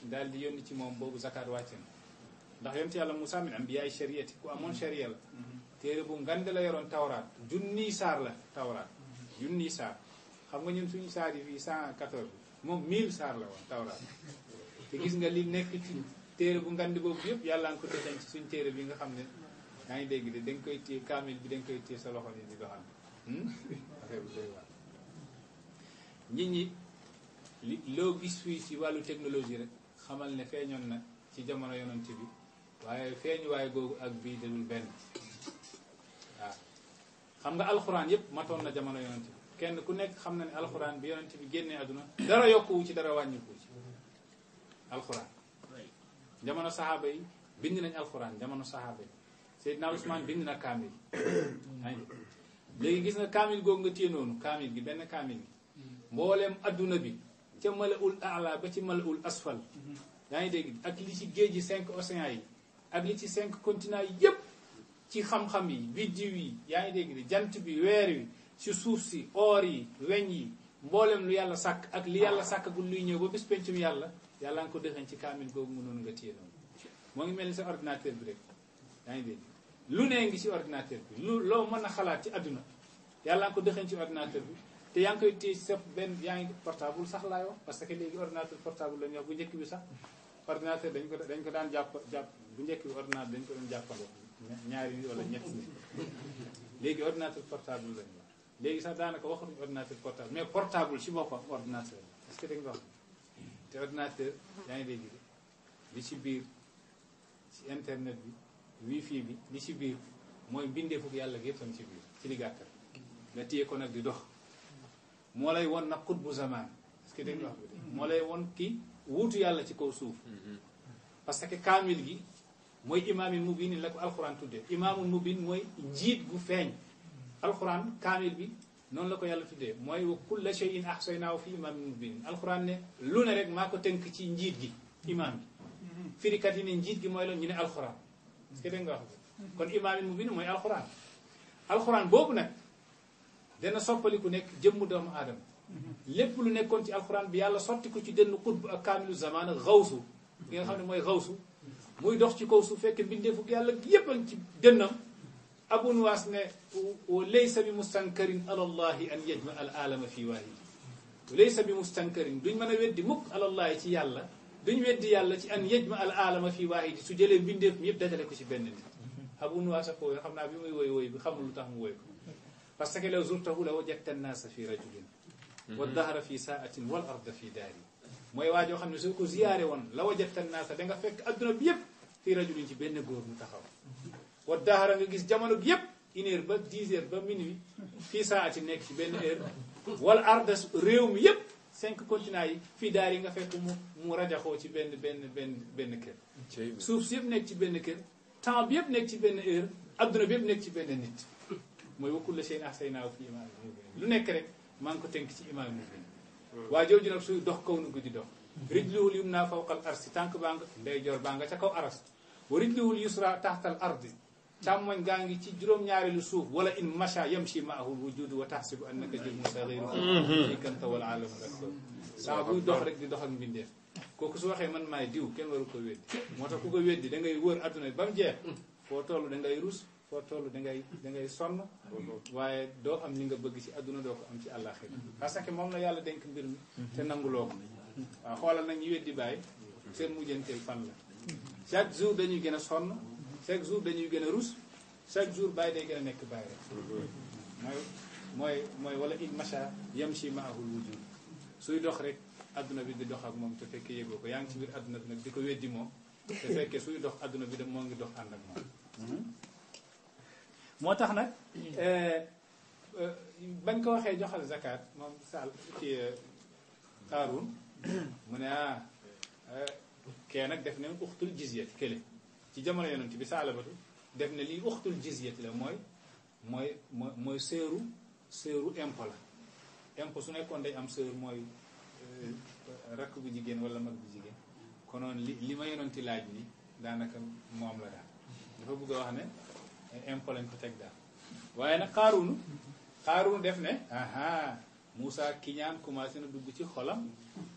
daal di yónni ci moom boobu zakat wàcce na ndax yonent yàlla Muusaa min ambiyaay shariati ku amoon sharia la téere bu ngand la yoroon tawraat junniy saar la tawraat junniy saar xam nga ñun suñu saar yi fii 114 moom 1000 saar la woon tawraat te gis nga li nekk ci téere bu ngand boobu yëpp yàlla nga ko defañ ci suñu téere bi nga xam ne yaa ngi dégg de da nga koy téye kaamil bi da nga koy téye sa loxo ni di doxal affaire bu doy waar nit ñi loo gis fii ci wàllu technologie rek xamal ne feeñoon na ci jamono yonent bi waaye feeñuwaay googu ak bii dadul benn waaw xam nga alxuraan yëpp matoon na jamono yonent bi kenn ku nekk xam na ne alxuraan bi yonent bi génnee àdduna dara yokkuwu ci dara wàññiku ci alxuraan jamono saxaaba yi bind nañ alxuraan jamono saxaaba yi Seydina Usmaan bind na kaamil léegi gis nga kaamil googu nga téye noonu kaamil gi benn kaamil gi mbooleem adduna bi ca malaul ala ba ci malaul asfal yaa ngi dégg ak li ci géej gi 5 océans yi ak li ci 5 continents yi yëpp ci xam-xam yi biddiw yi yaa ngi dégg di jant bi weer wi ci suuf si or yi weñ yi mboolem lu yàlla sàkk ak li yàlla sàkkagul luy ñëw ba bis pencum yàlla yàlla nga ko dëxañ ci kaamil googu mu noonu nga téye noonu moo ngi mel ni sa ordinateur bi rek yaa ngi dégg lu nee ngi ci ordinateur bi lu loo mën a xalaat ci àdduna yàlla nga ko dëxañ ci ordinateur bi te yaa ngi koy téye sa benn yaa ngi portable sax laay wax parce que léegi ordinateur portable la ñu wax bu njëkk bi sax ordinateur dañ ko daan jàpp bu njëkk bi ordinateur dañ ko doon jàppaloo ñaari nit wala ñett nit léegi ordinateur portable la ñu wax léegi sax daanaka waxatuñu ordinateur portable mais portable ci boppam ordinateur est-ce que da nga wax te ordinateur yaa ngi dégg li ci biir ci internet bi wifi bi li ci biir mooy mbindeefug yàlla gi yëpp tam ci biir ci li gàttal nga téye ko nag di dox moo lay won nag xutbu zaman est-ce que dégg nga wax bi moo lay won ki wuutu yàlla ci kaw suuf parce que kaamil gi mooy imaamul mubin la ko alxuraan tuddee imaamul mubin mooy njiit gu feeñ alxuraan kaamil bi noonu la ko yàlla tuddee mooy wa kulla shay'in ahsaynaahu fi imaamin mubin alxuraan ne lu ne rek maa ko tënk ci njiit gi imaam gi firikat yi ne njiit gi mooy la ñu ne alxuraan est-ce que dégg nga wax kon imaamul mubin mooy alxuraan alxuraan boobu nag dana soppaliku nekk jëmmu doomu aadama lépp lu nekkoon ci alxuraan bi yàlla sotti ko ci dënn xutb ak kaamilu zaman xawsu gi nga xam ne mooy xawsu muy dox ci kaw su fekk mbindeefu yàlla yépp a ci dënnam abu nuwaas ne laysa bi mustankarin alallahi an yajma al alama fi waahid laysa bi mustankarin duñ mën a weddi mukk alallahi ci yàlla duñ weddi yàlla ci an yajma al alama fi waahid su jëlee mbindeef mi yëpp dajale ko ci benn nit abu nuwaas ak xam naa bi muy woy bi xamul lu tax mu woy ko parce que law zurtahu la wajadta annaasa fi rajulin wa dahra fi saatin wal arda fi daari mooy waajoo xam ne soo ko ziyaare woon la wajadta annaasa da nga fekk adduna bi yëpp fi rajulin ci benn góor mu taxaw wa dahra nga gis jamono gi yëpp 1h ba 10h ba minuit fii saati nekk ci benn heure wal arda réew mi yëpp 5 continents yi fii daari yi nga fekk mu rajaxoo ci benn kër suuf si yëpp nekk ci benn kër temps bi yëpp nekk ci benn heure adduna bi yëpp nekk ci benn nit mooy wa kulla shay'in ahsaynaahu fi imaamin mubiin lu nekk rek maa ngi ko tënk ci imaamin mubiin waa jooju nag suy dox kaw nu guddi dox rijluhul yumnaa fawqal arsi tànk baa nga ndeyjoor baa nga ca kaw aras wa rijluhul yusra taxtal ardi càmmoñ gaa ngi ci juróom-ñaareelu suuf wala in masha yamshi ma'ahul wujudu wa tahsibu annaka jismun saghirun ikanta wal alamu akbar saa buy dox rek di dox ak mbindeef kooku su waxee man maay diw kenn waru ko weddi moo tax ku ko weddi da ngay wër adduna ba mu jeex foo toll da ngay rus foo toll da ngay sonn waaye doo am li nga bëgg ci adduna doo ko am ci àllaaxira parce que moom la yàlla denk mbir mi te nanguloo ko waaw xoolal nag ñu weddi bàyyi seen mujjanteel fan la chaque jour dañuy gën a sonn chaque jour dañuy gën a rus chaque jour bàyyi day gën a nekk bàyyi rek mooy wala in masha yamshi ma'ahul wujud suy dox rek adduna bi di dox ak moom te fekkee yëgoo ko yaa ngi ci biir adduna bi nag di ko weddi moom te fekkee suy dox adduna bi de moo ngi dox ànd ak moom moo tax nag bañ ko waxee joxal zakat moom sal ci Qaaruun mu ne kee nag def ne uxtul jizyati kële ci jamono yonent bi Saalabatu def ne lii uxtul jizyati la mooy seeru impôt la impôt su nekkoon dañ am sœur mooy rakk bu jigéen wala mag bu jigéen konoon li ma yonenti laaj ni daanaka moom la daal dafa bëgg a wax ne impôt lañ ko teg daal waaye nag Qaaruun def ne aha Moussa kiñaan commencé na dugg ci xolam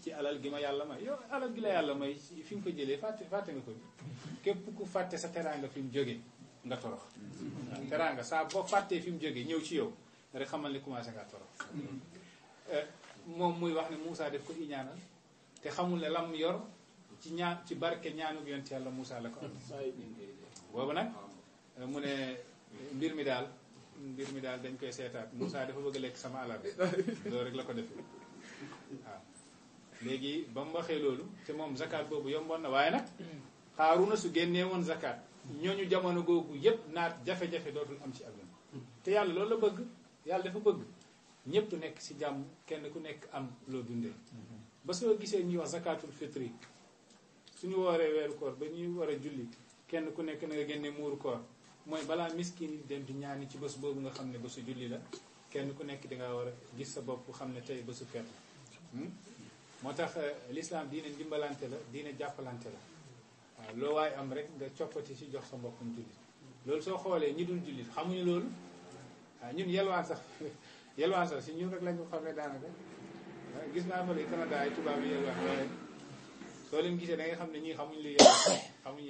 ci alal gi ma yàlla may yow alal gi la yàlla may fi mu ko jëlee fàtte nga ko képp ku fàtte sa teraanga fi mu jóge nga torox waaw teraanga saa boo fàttee fi mu jóge ñëw ci yow rek xamal ni commencé nga torox moom muy wax ne Moussa def ko iñaanal te xamul ne lam yor ci barke ñaanu yonent yàlla Moussa la ko am boobu nag mu ne mbir mi daal dañ koy seetaat Moussa dafa bëgg a lekk sama alal loolu rek la ko defee waaw léegi ba mu waxee loolu te moom zakat boobu yomboon na waaye nag Haaruna su génnee woon zakat ñooñu jamono googu yépp naat jafe-jafe dootul am ci àdduna te yàlla loolu la bëgg yàlla dafa bëgg ñëpp nekk ci jàmm kenn ku nekk am loo dundee ba soo gisee ñuy wax zakatul fitri suñu wooree weeru koor ba ñuy war a julli kenn ku nekk na nga génne muuru koor mooy balaa miskin yi dem di ñaani ci bés boobu nga xam ne bésu julli la kenn ku nekk danga war a gis sa bopp xam ne tey bésu feet la moo tax l'islam diine ndimbalante la diine jàppalante la waaw loo waaye am rek nga coppati ci jox sa mbokkum jullit loolu soo xoolee ñi dul jullit xamuñu loolu waaw ñun yelwaan sax si ñun rek lañu xam ne daanaka gis naa fa lay Canada ay tubaab yi yelwaan waaye soo leen gisee da nga xam ne ñii xamuñ li yelwaan xamuñ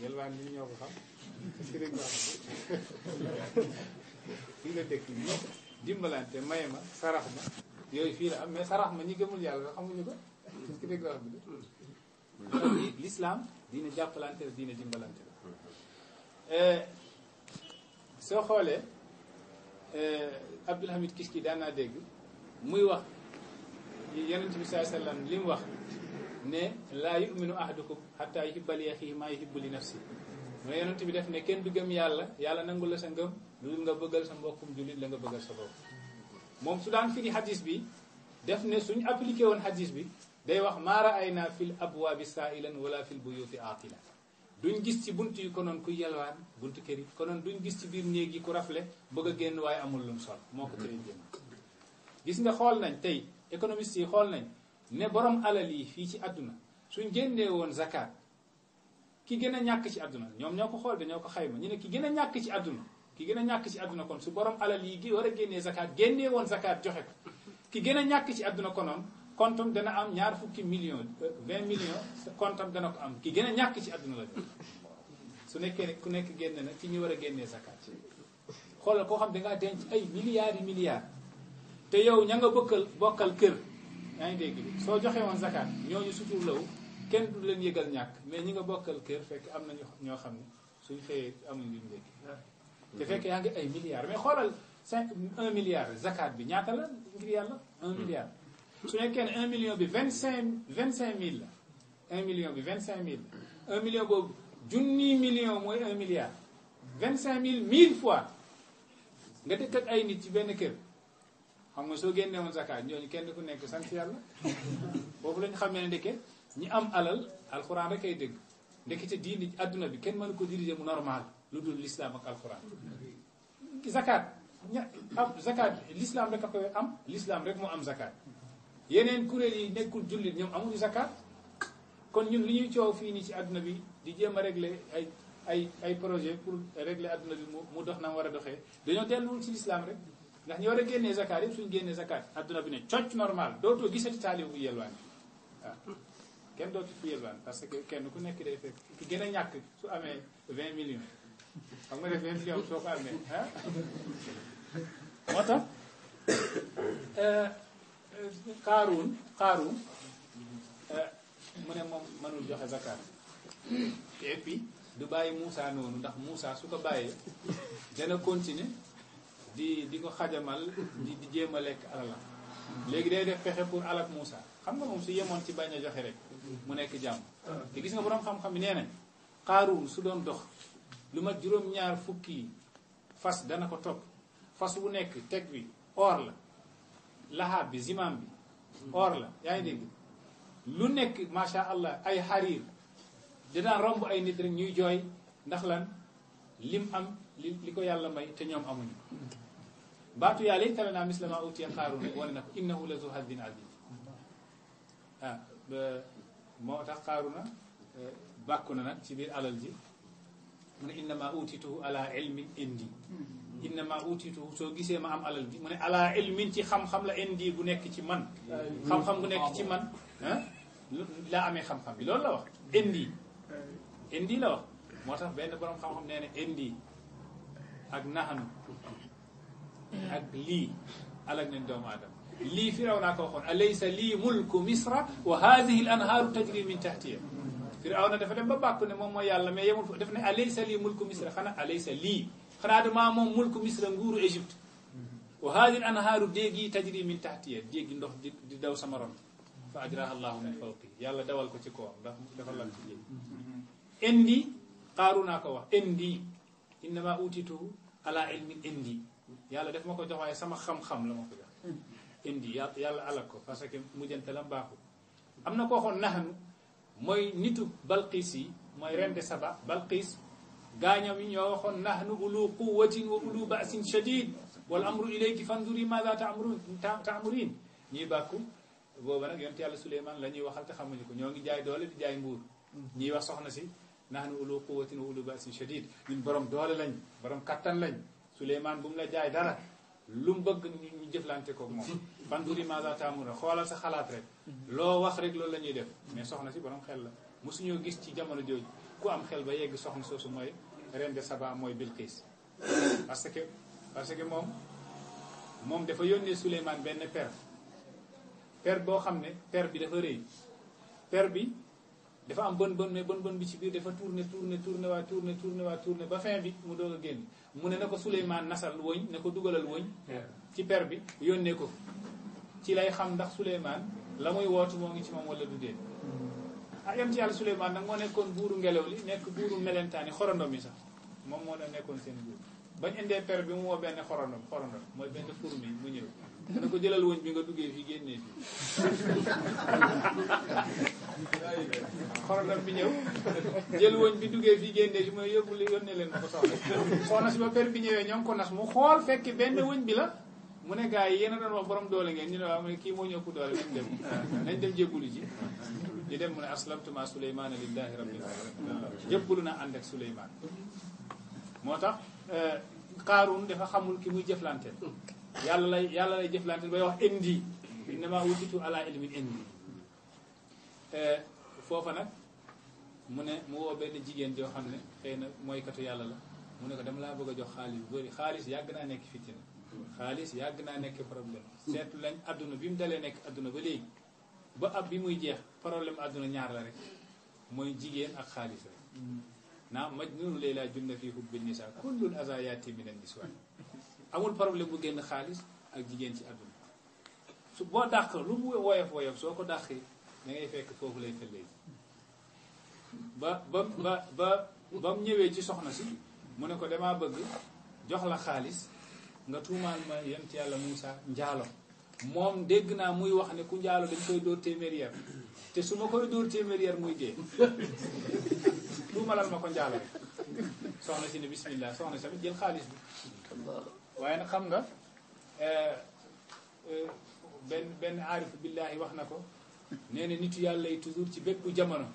yelwaan li ñoo ko xam fi nga dëkk dimbalante may ma sarax ma yooyu fii la am mais sarax ma ñi gëmul yàlla xamuñu ko parce que dégg wax bi de l'islam diine jàppalante la diine dimbalante la soo xoolee Abdul Hamid Kiski daan naa dégg muy wax yonent bi sallallahu alayhi wasallam li mu wax ne laa yuminu ahadukum hatta yuhibba li axiihi maa yuhibbu li nafsi mu ne yonent bi def ne kenn du gëm yàlla yàlla nangul la sa ngëm lu nga bëggal sa mbokkum jullit la nga bëggal sa bopp moom su daan firi hadis bi def ne suñ appliqué woon hadis bi day wax maa ra'ayna fil abwaabi saa'ilan wala fil buyuti aatila duñ gis ci bunt yi konoon kuy yalwaan buntu kër yi konoon duñ gis ci biir néeg yi ku rafle bëgg a génn waaye amul lum sol moo ko tëree génn gis nga xool nañ tey économistes yi xool nañ ne borom alal yi fii ci àdduna suñ génnee woon zakat ki gën a ñàkk ci àdduna ñoom ñoo ko xool dañoo ko xayma ñu ne ki gën a ñàkk ci àdduna ki gën a ñàkk ci àdduna kon su borom alal yi gi war a génnee zakat génnee woon zakat joxe ko ki gën a ñàkk ci àdduna konoon kontam dana am ñaar fukki millions 20 millions kontam dana ko am ki gën a ñàkk ci àdduna la su nekkee ne ku nekk génne na ci ñu war a génnee zakat xoolal koo xam dangaa denc ay milliards yi milliards te yow ña nga bokkal kër yaa ngi dégg bi soo joxee woon zakat ñooñu sutur law kenn du leen yëgal ñàkk mais ñi nga bokkal kër fekk am na ñoo xam ne suñ xëyee amuñ luñ léegi te fekk yaa ngi ay milliards mais xoolal 1 milliard zakat bi ñaata la ngir yàlla 1 milliard su nekkee ne 1 million bi 25 la 1 million bi 25 000 la 1 million boobu junni million mooy 1 milliard 25 000 1000 fois nga dëkk ak ay nit ci benn kër xam nga soo génne woon zakat ñooñu kenn ku nekk sant yàlla boobu lañu xam ne ndeke ñi am alal alxuraan rek ay dëgg ndekete diini adduna bi kenn mënu ko diriger mu normal lu dul l'islam ak alxuraan zakat l'islam rek a koy am l'islam rek moo am zakat yeneen kuréel yi nekkul jullit ñoom amuñu zakat kon ñun li ñuy coow fii nii ci adduna bi di jéem a régler ay projet pour régler adduna bi mu dox na war a doxee dañoo delluwul ci l'islam rek ndax ñu war a génnee zakat yëpp suñu génnee zakat adduna bi ne cocc normal dootoo gisati taalib bu yelwaan waaw kenn dootu fu yelwaan parce que kenn ku nekk day fekk ki gën a ñàkk su amee 20 millions xam nga def 20 millions soo ko amee ah moo tax xaaruun mu ne moom mënul joxe zakat et puis du bàyyi Moussa noonu ndax Moussa su ko bàyyee dana continuer di ko xajamal di jéem a lekk alalam léegi day def pexe pour alak Moussa xam nga moom su yemoon ci bañ a joxe rek mu nekk jàmm te gis nga boroom xam-xam yi nee nañ xaaruun su doon dox lu mat juróom-ñaar fukki fas dana ko topp fas bu nekk teg bi or la laxaab bi zimam bi or la yaa ngi dégg lu nekk macha allah ay xariir dinaa romb ay nit rek ñuy jooy ndax lan lim am li ko yàlla may te ñoom amuñu baatu yàlla yi tala naa mislama utiya xaaruun rek wane na ko innahu la zu hazzin azim moo tax xaaruna bàkku na nag ci biir alal ji mu ne innama utituhu ala ilmin indi innama utituhu soo gisee ma am alal ji mu ne ala ilmin ci xam-xam la indi bu nekk ci man xam-xam bu nekk ci man laa amee xam-xam bi loolu la wax indi la wax moo tax benn borom xam-xam nee na indi ak naxanu ak lii alak nañ doomu aadama lii Firawna ko waxoon alaysa lii mulku misra wa hadihi al anhaaru tajri min tahtiya Firawna dafa dem ba bàkku ne moom mooy yàlla mais yemul daf ne alaysa lii mulku misra xanaa alaysa lii xanaa damaa moom mulku misra nguuru Égypte wa hadihi al anhaaru déeg yi tajri min tahtiya déeg yi ndox di daw sama ron fa ajraha allahu min fawqi yàlla dawal ko ci kawam ndax dafa lal ci déeg indi Qaaruna ko wax indi innama utituhu ala ilmin indi yàlla daf ma ko jox waaye sama xam-xam la ma ko jox indi yàlla alak ko parce que mujjantalam baaxul am na koo xoon naxanu mooy nitu Balqiis yi mooy rende Saba Balqiis gaañam yi ñoo waxoon nahnu ulu quwwatin wa ulu ba'sin shadid wal amru ilayki fanduri maza ta'murin ñuy bàkku booba nag yonent yàlla Suleymaan la ñuy waxal te xamuñu ko ñoo ngi jaay doole di jaay nguur ñuy wax soxna si nahnu ulu quwwatin wa ulu ba'sin shadid ñun borom doole lañ borom kattan lañ Suleymaan bu mu la jaay dara lu mu bëgg ñu jëflante ko moom fanduri maza ta'murin xoolal sa xalaat rek loo wax rek loolu la ñuy def mais soxna si borom xel la mosuñoo gis ci jamono jooju ku am xel ba yegg soxna soosu mooy reine de Saba mooy Bilqis parce que moom moom dafa yónnee Souleymane benn per boo xam ne per bi dafa rëy per bi dafa am bën bën mais bën bën bi ci biir dafa tourné ba fin bi mu doog a génn mu ne na ko Souleymane nasal wëñ ne ko dugalal wëñ ci per bi yónnee ko ci lay xam ndax Souleymane la muy wootu moo ngi ci moom wala du dee yam ci yàlla Souleymane nag moo nekkoon buuru ngelaw li nekk buuru melentaan yi xorondom yi sax moom moo nekkoon seen buur bañ indee per bi mu woo benn xorondom mooy benn fourmi mu ñëw dana ko jëlal wëñ bi nga duggee fii génnee fii xorondom bi ñëw jël wëñ bi duggee fii génnee fii mooy yóbbu li yónnee leen ma ko soxna si ba per bi ñëwee ñoo ngi ko nas mu xool fekk benn wëñ bi la mu ne gars yi yéen a doon wax borom doole ngeen ñu ne waaw mu ne kii moo ñëpp doole nañ dem jébbulu ji ñu dem mu ne aslamtuma Souleymane lillahi rabbil alamin jébbulu na ànd ak Souleymane moo tax Qaaruun dafa xamul ki muy jëflanteel yàlla lay jëflanteel bay wax indi innama utitu ala ilmin indi foofa nag mu woo benn jigéen joo xam ne xëy na mooy katu yàlla la mu ne ko dama laa bëgg a jox xaalis bu bëri xaalis yàgg naa nekk fitina xaalis yàgg naa nekk problème seetu lañ adduna bi mu dalee nekk adduna ba léegi ba ab bi muy jeex problème adduna ñaar la rek mooy jigéen ak xaalis rek naa majnun layla junna fii hubbi nisa kullul azayati min an niswan amul problème bu génn xaalis ak jigéen ci adduna su boo dàq lu mu woyof soo ko dàqee da ngay fekk foofu lay fëllee ba mu ñëwee ci soxna si mu ne ko damaa bëgg jox la xaalis nga tuumaal ma yent yàlla Moussa njaalo moom dégg naa muy wax ne ku njaalo dañ koy dóor téeméeri yar te su ma koy dóor téeméeri yar muy dee tuumalal ma ko njaalo rek soxna si ne bismillah soxna si tamit jël xaalis bi waaye nag xam nga benn aarifu billaahi wax na ko nee na nitu yàlla yi toujours ci bépp jamono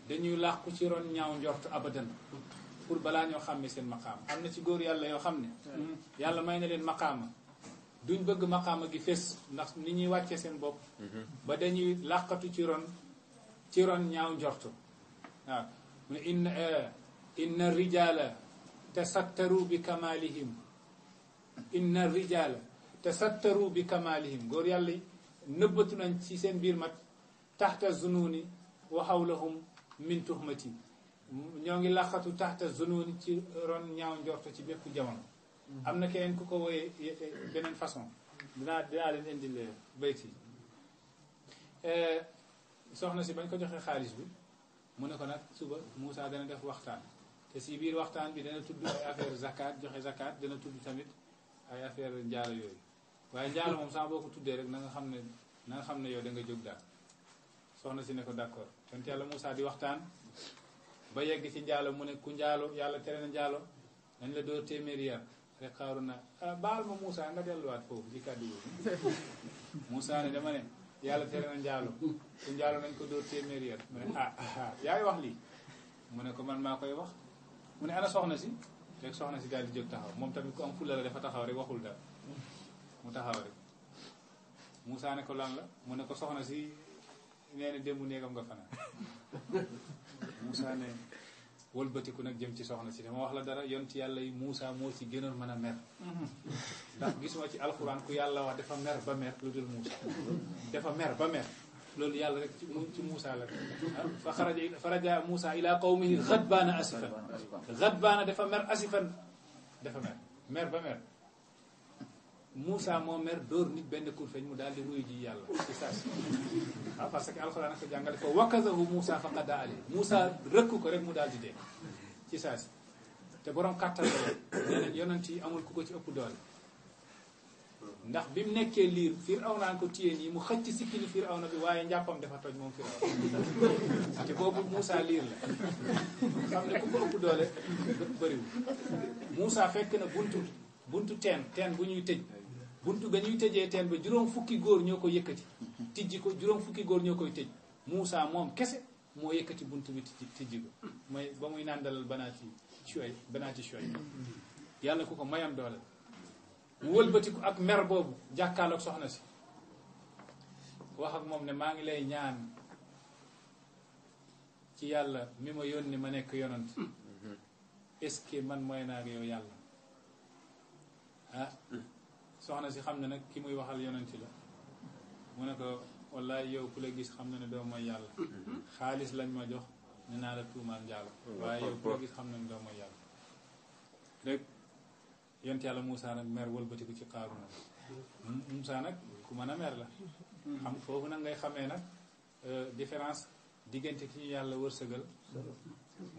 dañuy làqu ci ron ñaaw njort abadan pour balaa ñoo xàmme seen maqaama am na ci góor yàlla yoo xam ne yàlla may na leen maqaama duñ bëgg maqaama gi fés ndax ni ñuy wàcce seen bopp ba dañuy làqatu ci ron ñaaw njort waaw mu ne inna rijala tasattaru bi kamalihim inna rijala tasattaru bi kamalihim góor yàlla yi nëbbatu nañ ci seen biir mat taxta zununi wa hawlahum min tuhmati ñoo ngi laqatu taxta zununi ci ron ñaaw njorto ci bépp jamono am na keneen ku ko wooyee beneen façon dinaa leen indil bayt yi soxna si bañ ko joxee xaalis bi mu ne ko nag suba Moussa dana def waxtaan te si biir waxtaan bi dana tudd ay affaire zakat joxe zakat dana tudd tamit ay affaire njaalo yooyu waaye njaalo moom sax boo ko tuddee rek na nga xam ne yow da nga jóg daal soxna si ne ko d'accord yonent yàlla Moussa di waxtaan ba yegg ci njaalo mu ne ku njaalo yàlla tere na njaalo dañ la dóor téeméeri yar rek xaaru na baal ma Moussa nga delluwaat foofu ci kàddu yooyu Moussa ne dama ne yàlla tere na njaalo ku njaalo nañ ko dóor téeméeri yar mu ne yaay wax lii mu ne ko man maa koy wax mu ne ana soxna si rek soxna si daal di jóg taxaw moom tamit ku am fulla la dafa taxaw rek waxul daal mu taxaw rek Moussa ne ko lan la mu ne ko soxna si nee na démb néegam nga fanaan Moussa ne wëlbatiku nag jëm ci soxna si dama wax la dara yonent yàlla yi Moussa moo ci gënoon mën a mer ndax gisuma ci alxuraan ku yàlla wax dafa mer ba mer lu dul Moussa dafa mer ba mer loolu yàlla rek ci Moussa la fa xaraja Moussa ila qawmihi ghadbaana asifan ghadbaana dafa mer asifan dafa mer ba mer Moussa moo mer dóor nit benn kurfeñ mu daal di wuyu ji yàlla ci saasi waaw parce que alxuraan ko jàngale ko wakazahu Moussa fa qada ali Moussa rëkk ko rek mu daal di dee ci saasi te borom kàttan la nee nañ yonent yi amul ku ko ci ëpp doole ndax bi mu nekkee liir Firawna ko téye nii mu xëcc sikkini Firawna bi waaye njàppam dafa toj moom Firawna te boobu Moussa liir la xam ne ku ko ëpp doole bëriwul Moussa fekk na buntu teen bu ñuy tëj buntu ga ñuy tëjee teen ba juróom fukki góor ñoo ko yëkkati tijji ko juróom fukki góor ñoo koy tëj Moussa moom kese moo yëkkati buntu bi tijji ko mooy ba muy naan dalal banaati choy yàlla ku ko mayam doole mu wëlbatiku ak mer boobu jàkkaarloog soxna si wax ak moom ne maa ngi lay ñaan ci yàlla mi ma yónni ma nekk yonant est-ce que man mooy naa ak yow yàlla soxna si xam ne nag ki muy waxal yonent la mu ne ko wallaay yow ku la gis xam na ne doo mooy yàlla xaalis lañ ma jox ne naa la tuumaal njaalo waaye yow ku la gis xam na ne doo mooy yàlla rek yonent yàlla Moussa nag mer wëlbatiku ci Qaaruna Moussa nag ku mën a mer la xam foofu nag ngay xamee nag différence diggante ki yàlla wërsëgal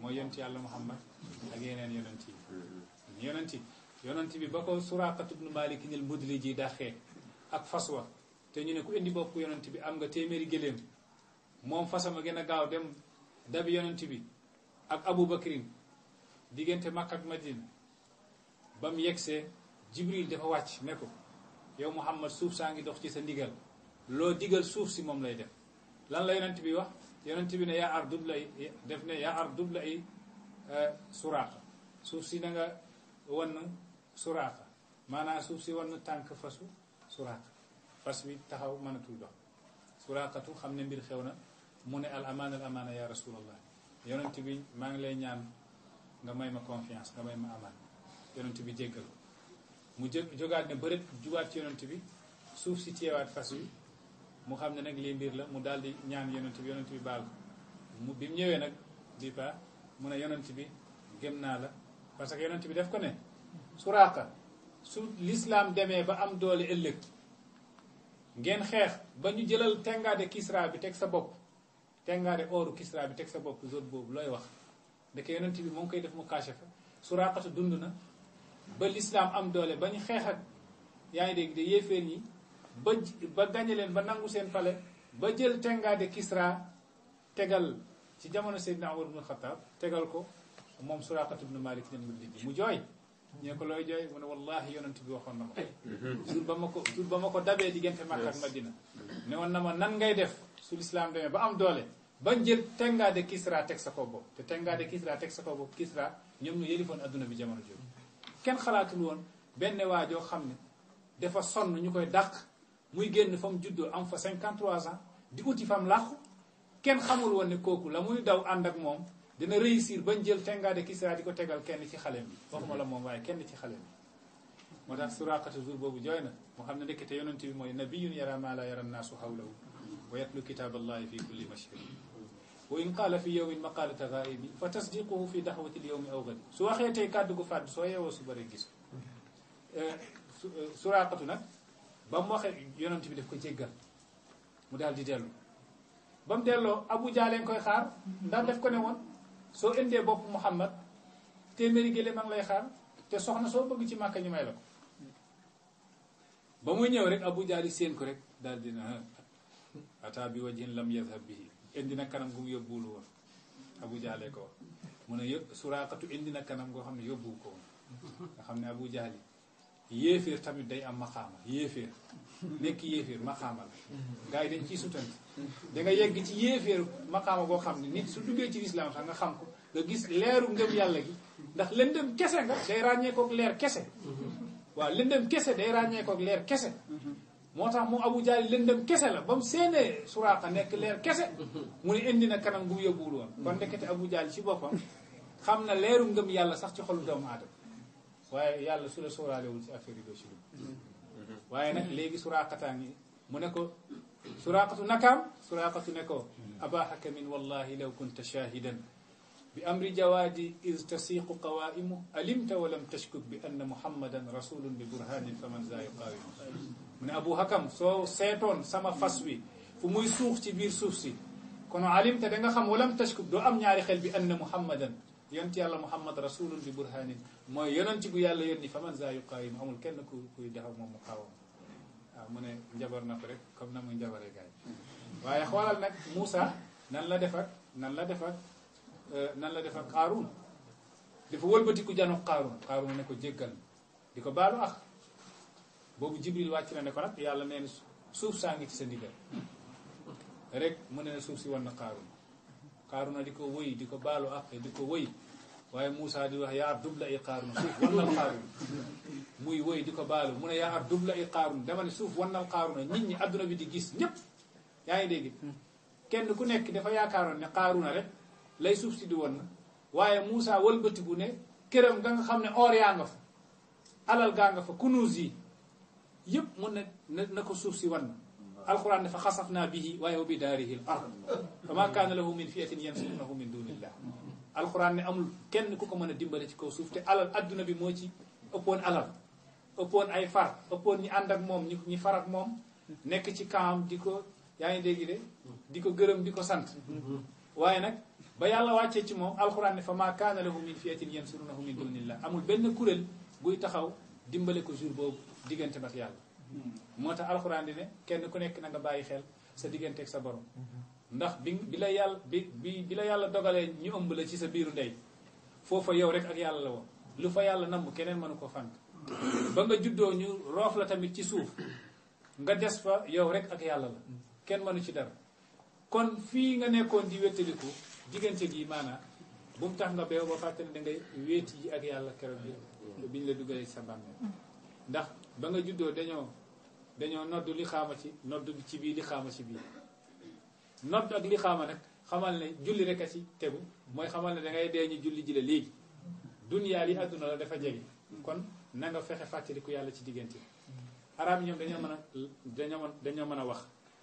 mooy yonent yàlla Muhammad ak yeneen yonent bi ba ko Suraqatu ibn Malik nil Mudlij ji daxee ak fas wa te ñu ne ku indi bopp yonent bi am nga téeméeri gëléem moom fasama gën a gaaw dem dabi yonent bi ak Abu Bakrin diggante Makka ak Madina ba mu yegsee Jibril dafa wàcc ne ko yow Muhammad suuf saa ngi dox ci sa ndigal loo digal suuf si moom lay def lan la yonent bi wax yonent bi ne yaa ardub lay def ne yaa ardub lay Suraaqa suuf si na nga wan Suraaqa maanaam suuf si wan tànk fasu Suraaqa fas wi taxaw mënatul dox Suraqatu xam ne mbir xew na mu ne al amaana ya rasulallah yonent bi maa ngi lay ñaan nga may ma confiance nga may ma amaan yonent bi jéggal mu jógaat ne bërët jugaat ci yonent bi suuf si teewaat fas wi mu xam ne nag lii mbir la mu daal di ñaan yonent bi baal ko bi mu ñëwee nag bi pa mu ne yonent bi gëm naa la parce que yonent bi def ko ne Suraqa su l'islam demee ba am doole ëllëg ngeen xeex ba ñu jëlal tengaade Kisra bi teg sa bopp tengaade ooru Kisra bi teg sa bopp zone boobu looy wax ndeke yonent bi moo ngi koy def mu kaashafa Suraqatu dund na ba l'islam am doole ba ñu xeex ak yaa ngi dégg de yéeféer ñi ba gañe leen ba nangu seen pale ba jël tengaade Kisra tegal ci jamono Seydina Umar ibn Khattab tegal ko moom Suraqatu ibn Malik ne mu jooy ñu ne ko looy jooy mu ne wallahi yonent bi waxoon na ko jour ba ma ko dabee diggante Makka ak Madina ne woon na ma nan ngay def su l'islam demee ba am doole bañ jël tengaade Kisra teg sa kaw bopp te tengaade Kisra teg sa kaw bopp Kisra ñoom ñu yëlifoon adduna bi jamono jooju kenn xalaatul woon benn waajoo xam ne dafa sonn ñu koy dàq muy génn fa mu juddoo am fa 53 ans di uti fam làqu kenn xamul woon ne kooku la muy daw ànd ak moom dina réussir bañ jël tengaade Kisra di ko tegal kenn ci xaleem bi waxuma la moom waaye kenn ci xaleem bi moo tax Suraqatu jour boobu jooy na moo xam ne ndekete yonent bi mooy nabiyun yara ma la yara naasu hawlahu wa yatlu kitab allahi fi kulli mashhad wa in qaala fi yawmin maqalata ghaibi fa tasdiquhu fi dahwati al yawmi aw ghadi su waxee tey kàddu gu fàdd soo yeewoo su bëri gis Suraqatu nag ba mu waxee yonent bi daf ko jéggal mu daal di dellu ba mu delloo Abu Jahl koy xaar ndax def ko ne woon soo indee bopp Muhammad téeméeri gëléem a ngi lay xaar te soxna soo bëgg ci Màkka ñu may la ko ba muy ñëw rek Abu Jahl seen ko rek daal dina ata bi wajhin lam yadhhab bihi indi na kanam gu mu yóbbuwul woon Abu Jahl ko wax mu ne Suraqatu indi na kanam goo xam ne yóbbuwu ko woon nga xam ne Abu Jahl yéeféer tamit day am maqaama yéeféer nekk yéeféer maqaama la gars yi dañ ciy sutanti da nga yegg ci yéeféer maqaama boo xam ne nit su duggee ci lislaam sax nga xam ko nga gis leeru ngëm yàlla gi ndax lëndëm kese nga day ràññeekook leer kese waaw lëndëm kese day ràññeekook leer kese moo tax mu Abu Jahl lëndëm kese la ba mu seenee Suraqa nekk leer kese mu ne indi na kanam gu mu yóbbuwul woon kon ndekete Abu Jahl ci boppam xam na leeru ngëm yàlla sax ci xolu doomu aadama waaye yàlla su la sóoraalewul ci affaire yi doo ci dugg waaye nag léegi Suraqataa ngi mu ne ko Suraqatu nakaam Suraqatu ne ko abahaka min wallahi law kunta shahidan bi amri jawaadi iz tasiqu qawaimu alimta wa lam tashkuk bi anna muhammadan rasulun bi burhanin faman za yuqawimu mu ne Abu Hakam soo seetoon sama fas wi fu muy suux ci biir suuf si kono alimta da nga xam walam tashkuk doo am ñaari xel bi anna muhammadan yonent yàlla Muhammad rasulun bi burhanin mooy yonent bu yàlla yónni faman za yuqawimu amul kenn kuy defar moom mu xawam waaw mu ne njabar na ko rek comme na muy njabaree gaay waaye xoolal nag Moussa nan la def ak Qaaruun dafa wëlbatiku jano Qaaruun ne ko jéggal di ko baalu ak boobu Jibril wàcc na ne ko nag yàlla nee na suuf saa ngi ci sa ndigal rek mu ne suuf si wan na Qaaruun di ko wëy di ko baalu ak di ko wëy waaye Moussa di wax yaa dubla i Qaaruun suuf wannal Qaaruun muy wëy di ko baalu mu ne yaa dubla i Qaaruun dama ne suuf wannal Qaaruun nit ñi adduna bi di gis ñëpp yaa ngi dégg kenn ku nekk dafa yaakaaroon ne Qaaruun rek lay suuf si di woon na waaye Moussa wëlbatiku ne këram nga xam ne or yaa nga fa alal gaa nga fa kunuus yi yëpp mun na ko suuf si wan alquran dafa xasafnaa bihi waaye wa bi daarihi al ard fa maa kaana lahu min fiatin yansurunahu min dunillah alquran ne amul kenn ku ko mën a dimbale ci kaw suuf te alal adduna bi moo ci ëppoon alal ëppoon ay far ëppoon ñi ànd ak moom ñi far ak moom nekk ci kaam di ko yaa ngi dégg de di ko gërëm di ko sant waaye nag ba yàlla wàccee ci moom alquran ne fa maa kaana lahu min fiatin yansurunahu min dunillah amul benn kuréel buy taxaw dimbale ko jour boobu diggante ak yàlla moo tax alxuraan di ne kenn ku nekk na nga bàyyi xel sa diggante ak sa borom ndax bi la yàlla bi la yàlla dogalee ñu ëmb la ci sa biiru ndey foofa yow rek ak yàlla la woon lu fa yàlla namm keneen mënu ko fànk ba nga juddoo ñu roof la tamit ci suuf nga des fa yow rek ak yàlla la kenn mënu ci dara kon fii nga nekkoon di wéttaliku diggante gi maanaam bu mu tax nga beew ba fàtte ne da ngay wéeti ji ak yàlla keroog bi ñu la dugalee ci sa bàmmeel ndax ba nga juddoo dañoo nodd li xaama ci nodd ci bii li xaama ci bii nodd ak li xaama nag xamal ne julli rek a ci tegu mooy xamal ne dangay dee ñu julli ji la léegi duniyaa li àdduna la dafa jege kon na nga fexe fàttaliku yàlla ci diggante arab yi ñoom dañoo mën a wax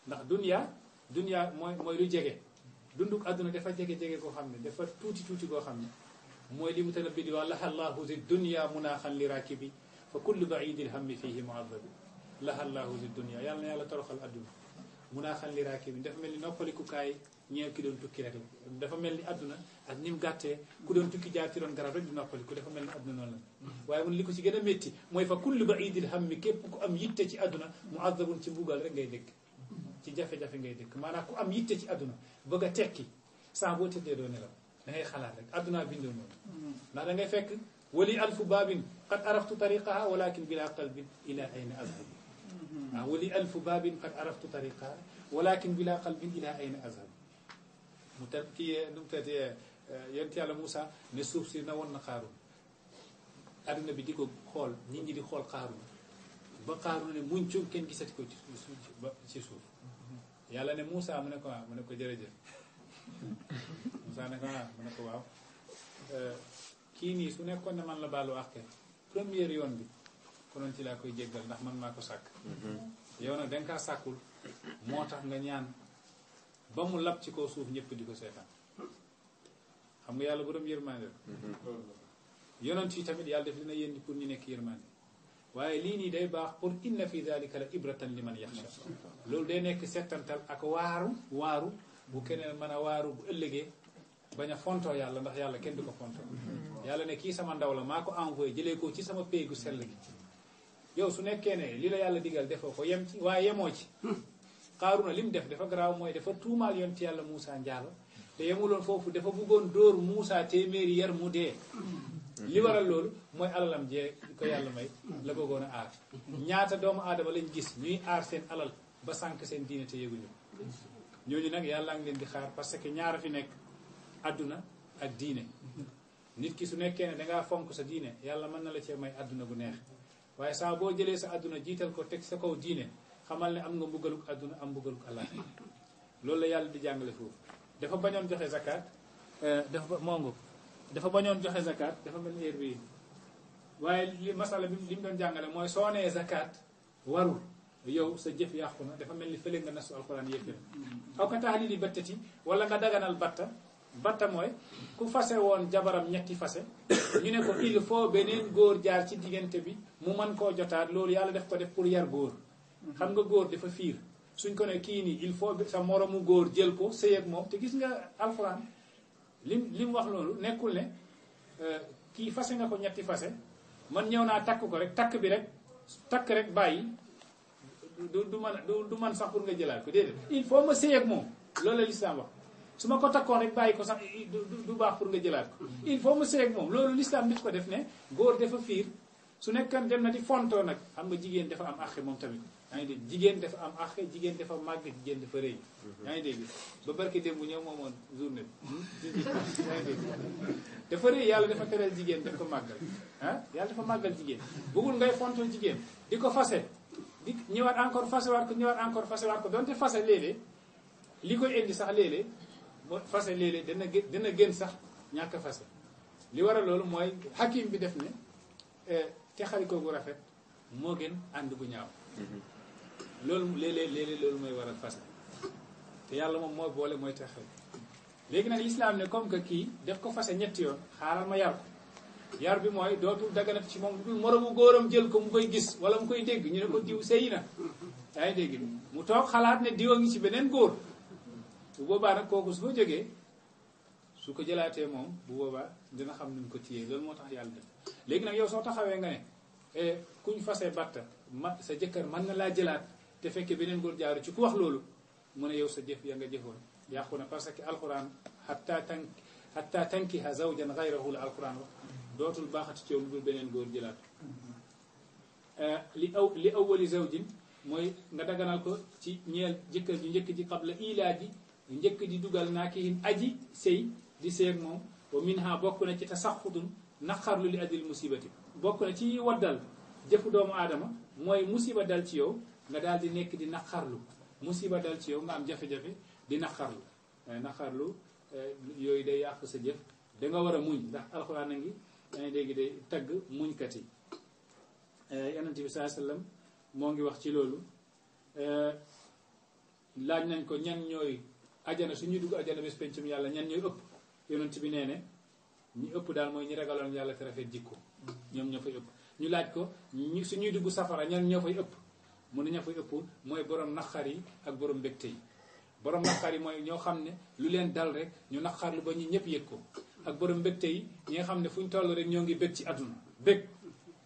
ndax duniyaa mooy lu jege dunduk àdduna dafa jege koo xam ne dafa tuuti koo xam ne mooy li mu tana bi di wax laha llahu zi dunya munaaxan li raakibi fa kullu baidil hammi fihi muadabi laha llahu zi dunya yàlla na yàlla toroxal àdduna munaaxan li raakibi dafa mel ni noppalikukaay ñeel ki doon tukki rek la dafa mel ni àdduna ak ni mu gàttee ku doon tukki jaar ci doon garab rek di noppaliku dafa mel ni àdduna noonu la waaye mun li ko ci gën a métti mooy fa kullu baidil hammi képp ku am yitte ci àdduna muadabun ci mbugal rek ngay dëkk ci jafe-jafe ngay dëkk maanaam ku am yitte ci àdduna bëgg a tekki saa boo tëddee doo nelaw da ngay xalaat rek àdduna bindoo noonu ndax da ngay fekk wali alfu baabin qad araftu tariqaha walakin bila qalbin ila ayna azhab wali alfu baabin qad araftu tariqaha walakin bila qalbin ila ayna azhab mu ta kii nu mu tëddee yonent yàlla Moussa ne suuf si na woon na Qaaruun àdduna bi di ko xool nit ñi di xool Qaaruun ba Qaaruun ne muñ cum kenn gisati ko ci suuf yàlla ne Moussa mu ne ko waaw mu ne ko jërëjëf Moussa ne ko waaw mu ne ko waaw kii nii su nekkoon ne man la baalu àq première yoon bi konoon ci laa koy jéggal ndax man maa ko sàkk yow nag danga kaa sàkkul moo tax nga ñaan ba mu lab ci kaw suuf ñëpp di ko seetaan xam nga yàlla borom yërmande yonent yi tamit yàlla def dina yéen pour ñu nekk yërmande waaye lii nii day baax pour inna fi dalika la ibratan liman yaxsha loolu day nekk settantal ak waaru bu keneen mën a waaru bu ëllëgee bañ a fontoo yàlla ndax yàlla kenn du ko fontoo yàlla ne kii sama ndaw la maa ko envoyé jëlee ko ci sama péegu sell gi yow su nekkee ne li la yàlla digal defoo ko yem ci waaye yemoo ci Qaaruna li mu def dafa garaaw mooy dafa tuumaal yoon ci yàlla Moussa njaalo te yemuloon foofu dafa bëggoon dóor Moussa téeméeri yar mu dee li waral loolu mooy alalam jee ko yàlla may la bëggoon a aar ñaata doomu aadama lañ gis ñuy aar seen alal ba sànk seen diine te yëguñu ñooñu nag yàlla ngi leen di xaar parce que ñaara fi nekk adduna ak diine nit ki su nekkee ne dangaa fonk sa diine yàlla mën na la cee may adduna bu neex waaye saa boo jëlee sa adduna jiital ko teg sa kaw diine xamal ne am nga mbugaluk adduna am mbugaluk àllaaxira loolu la yàlla di jàngale foofu dafa bañoon joxe zakat dafa bañoon joxe zakat dafa mel ni heure bii waaye li masala bi li mu doon jàngale mooy soo nee zakat warul yow sa jëf yàqu na dafa mel ni fële nga nasu alxuraan yëpp aw ka tax li di battati wala nga daganal batta mooy ku fase woon jabaram ñetti fase ñu ne ko il faut beneen góor jaar ci diggante bi mu mën koo jotaat loolu yàlla def ko def pour yar góor xam nga góor dafa fiir suñ ko ne kii nii il faut sa moromu góor jël ko sëy ak moom te gis nga alxuraan li mu wax loolu nekkul ne kii fase nga ko ñetti fase man ñëw naa takk ko rek takk rek bàyyi du man sax pour nga jëlaat ko déedéet il faut ma sëy ak moom loolu la lislaam wax su ma ko takkoon rek bàyyi ko sax du baax pour nga jëlaat ko il faut ma sëy ak moom loolu lislaam nit ko def ne góor dafa fiir su nekkan dem na di fontoo nag xam nga jigéen dafa am àq moom tamit yaa ngi dégg jigéen dafa am àq jigéen dafa màgg jigéen dafa rëy yaa ngi dégg ba barki démb bu ñëw moomoon journée bi yaa ngi dégg dafa rëy yàlla dafa tereel jigéen daf ko màggal yàlla dafa màggal jigéen bëggul ngay fontoo jigéen di ko fase di ñëwaat encore fase waat ko donte fase léeg-léeg li koy indi sax léeg-léeg fase léeg-léeg dana gën sax ñàkk fase li waral loolu mooy hakim bi def ne te xalikoo gu rafet moo gën ànd bu ñaaw loolu léeg-léeg loolu mooy waral fase te yàlla moom mooy boole mooy texal léegi nag l'islam ne comme que kii def ko fase ñetti yoon xaaral ma yar ko yar bi mooy dootul daganat ci moom dul moromu góoram jël ko mu koy gis wala mu koy dégg ñu ne ko diw sëy na yaa ngi dégg mu toog xalaat ne diw a ngi ci beneen góor bu boobaa nag kooku su ko jógee su ko jëlaatee moom bu boobaa dina xam nuñ ko téyee loolu moo tax yàlla def léegi nag yow soo taxawee nga ne kuñ fasee batta sa jëkkër mën na laa jëlaat te fekkee beneen góor jaaru ci ku wax loolu mu ne yow sa jëf ya nga jëfoon yàqu na parce que alquran hatta tankiha zawjan ghayrahu la alquran wax dootul baaxati ci yow lu dul beneen góor jëlaat li awwali zawjin mooy nga daganal ko ci ñeel jëkkër ju njëkk ji qabla ilaa ji njëkk di dugal naa ki aji sëy di seeg moom wa minha bokk na ci tasaxutun naqarlu li adil musibati bokk na ci waddal jëfu doomu aadama mooy musiba dal ci yow nga daal di nekk di naqarlu musiba dal ci yow nga am jafe-jafe di naqarlu naqarlu yooyu day yàq sa jëf da nga war a muñ ndax alxuraan a ngi dangay dégg day tagg muñkat yi yonent bi sallallahu alayhi wasallam moo ngi wax ci loolu laaj nañ ko ñan ñooy ajana suñuy dugg ajana bés pencum yàlla ñan ñooy ëpp yonent bi nee ne ñi ëpp daal mooy ñi ragaloon yàlla te rafet jikko ñoom ñoo fay ëpp ñu laaj ko suñuy dugg safara ñan ñoo fay ëpp mu ne ña fay ëpp mooy borom naqar yi ak borom mbégte yi borom naqar yi mooy ñoo xam ne lu leen dal rek ñu naqarlu ba ñu ñëpp yëg ko ak borom mbégte yi ñi nga xam ne fu ñu toll rek ñoo ngi bég ci àdduna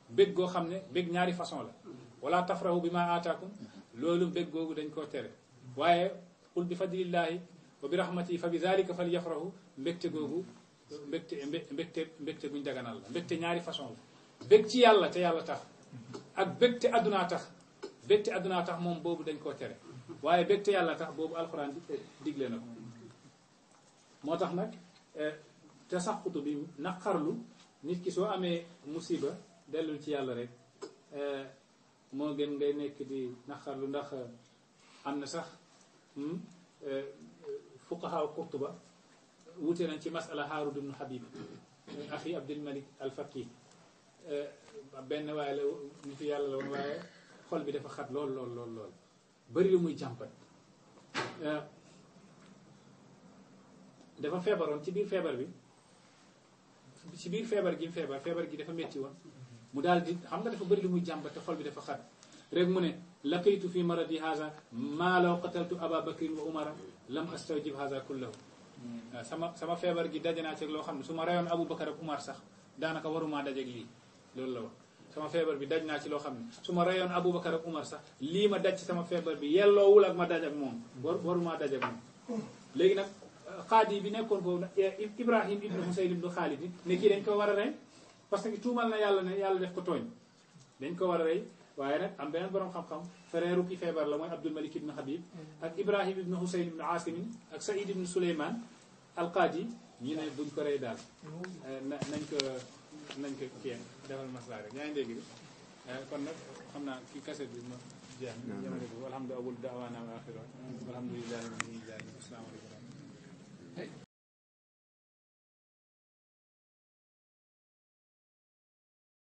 bég goo xam ne bég ñaari façon la wala tafrahu bi ma aataakum loolu bég googu dañ koo tere waaye qul bi fadlillahi wa bi rahmatihi fa bi dhalika falyafrahu mbégte googu mbégte buñ daganal la mbégte ñaari façon la bég ci yàlla te yàlla tax ak bégte addunaa tax moom boobu dañ koo tere waaye bégte yàlla tax boobu alxuraan digle na ko moo tax nag tasaxutu bi naqarlu nit ki soo amee musiba dellul ci yàlla rek moo gën ngay nekk di naqarlu ndax am na sax fuqahaa Qurtuba wute nañ ci masala Haarun ibn Habib axi Abdul Malik al Faqih benn waaye la nitu yàlla la woon waaye xol bi dafa xat lool bëri lu muy jàmpat dafa feebaroon ci biir feebar bi feebar gi dafa metti woon mu daal di xam nga dafa bëri lu muy jàmbat te xol bi dafa xat rek mu ne laqitu fi maradi haza maa law qataltu aba bakrin wa umara lam astawjib haza kullahu sama feebar gi daje naa ci loo xam ne su ma rayoon Abu Bakar ak Umar sax daanaka waruma dajeeg lii loolu la wax sama feebar bi daj naa ci loo xam ne su ma rayoon Abu Bakar ak Umar sax lii ma daj ci sama feebar bi yelloowul ak ma daj ak moom waruma daj ak moom léegi nag qaadi bi nekkoon foofu nag Ibrahim ibnu Husayn ibnu Xaalid ne kii dañ ko war a rey parce que tuumal na yàlla ne yàlla def ko tooñ dañ ko war a rey waaye nag am beneen borom xam-xam frère ki feebar la mooy Abdul Malik ibnu Habib ak Ibrahim ibnu Husayn ibnu Asimin ak Saïd ibnu Suleyman alqaadi ñu ne buñ ko rey daal nañ ko kii defal maslaa rek yaa ngi dégg bi kon nag xam naa kii kaset bi ma jeex na jamono bi walhamdu awwal da'waana wa aaxiruhaa walhamdulillahi rabbil aalamiin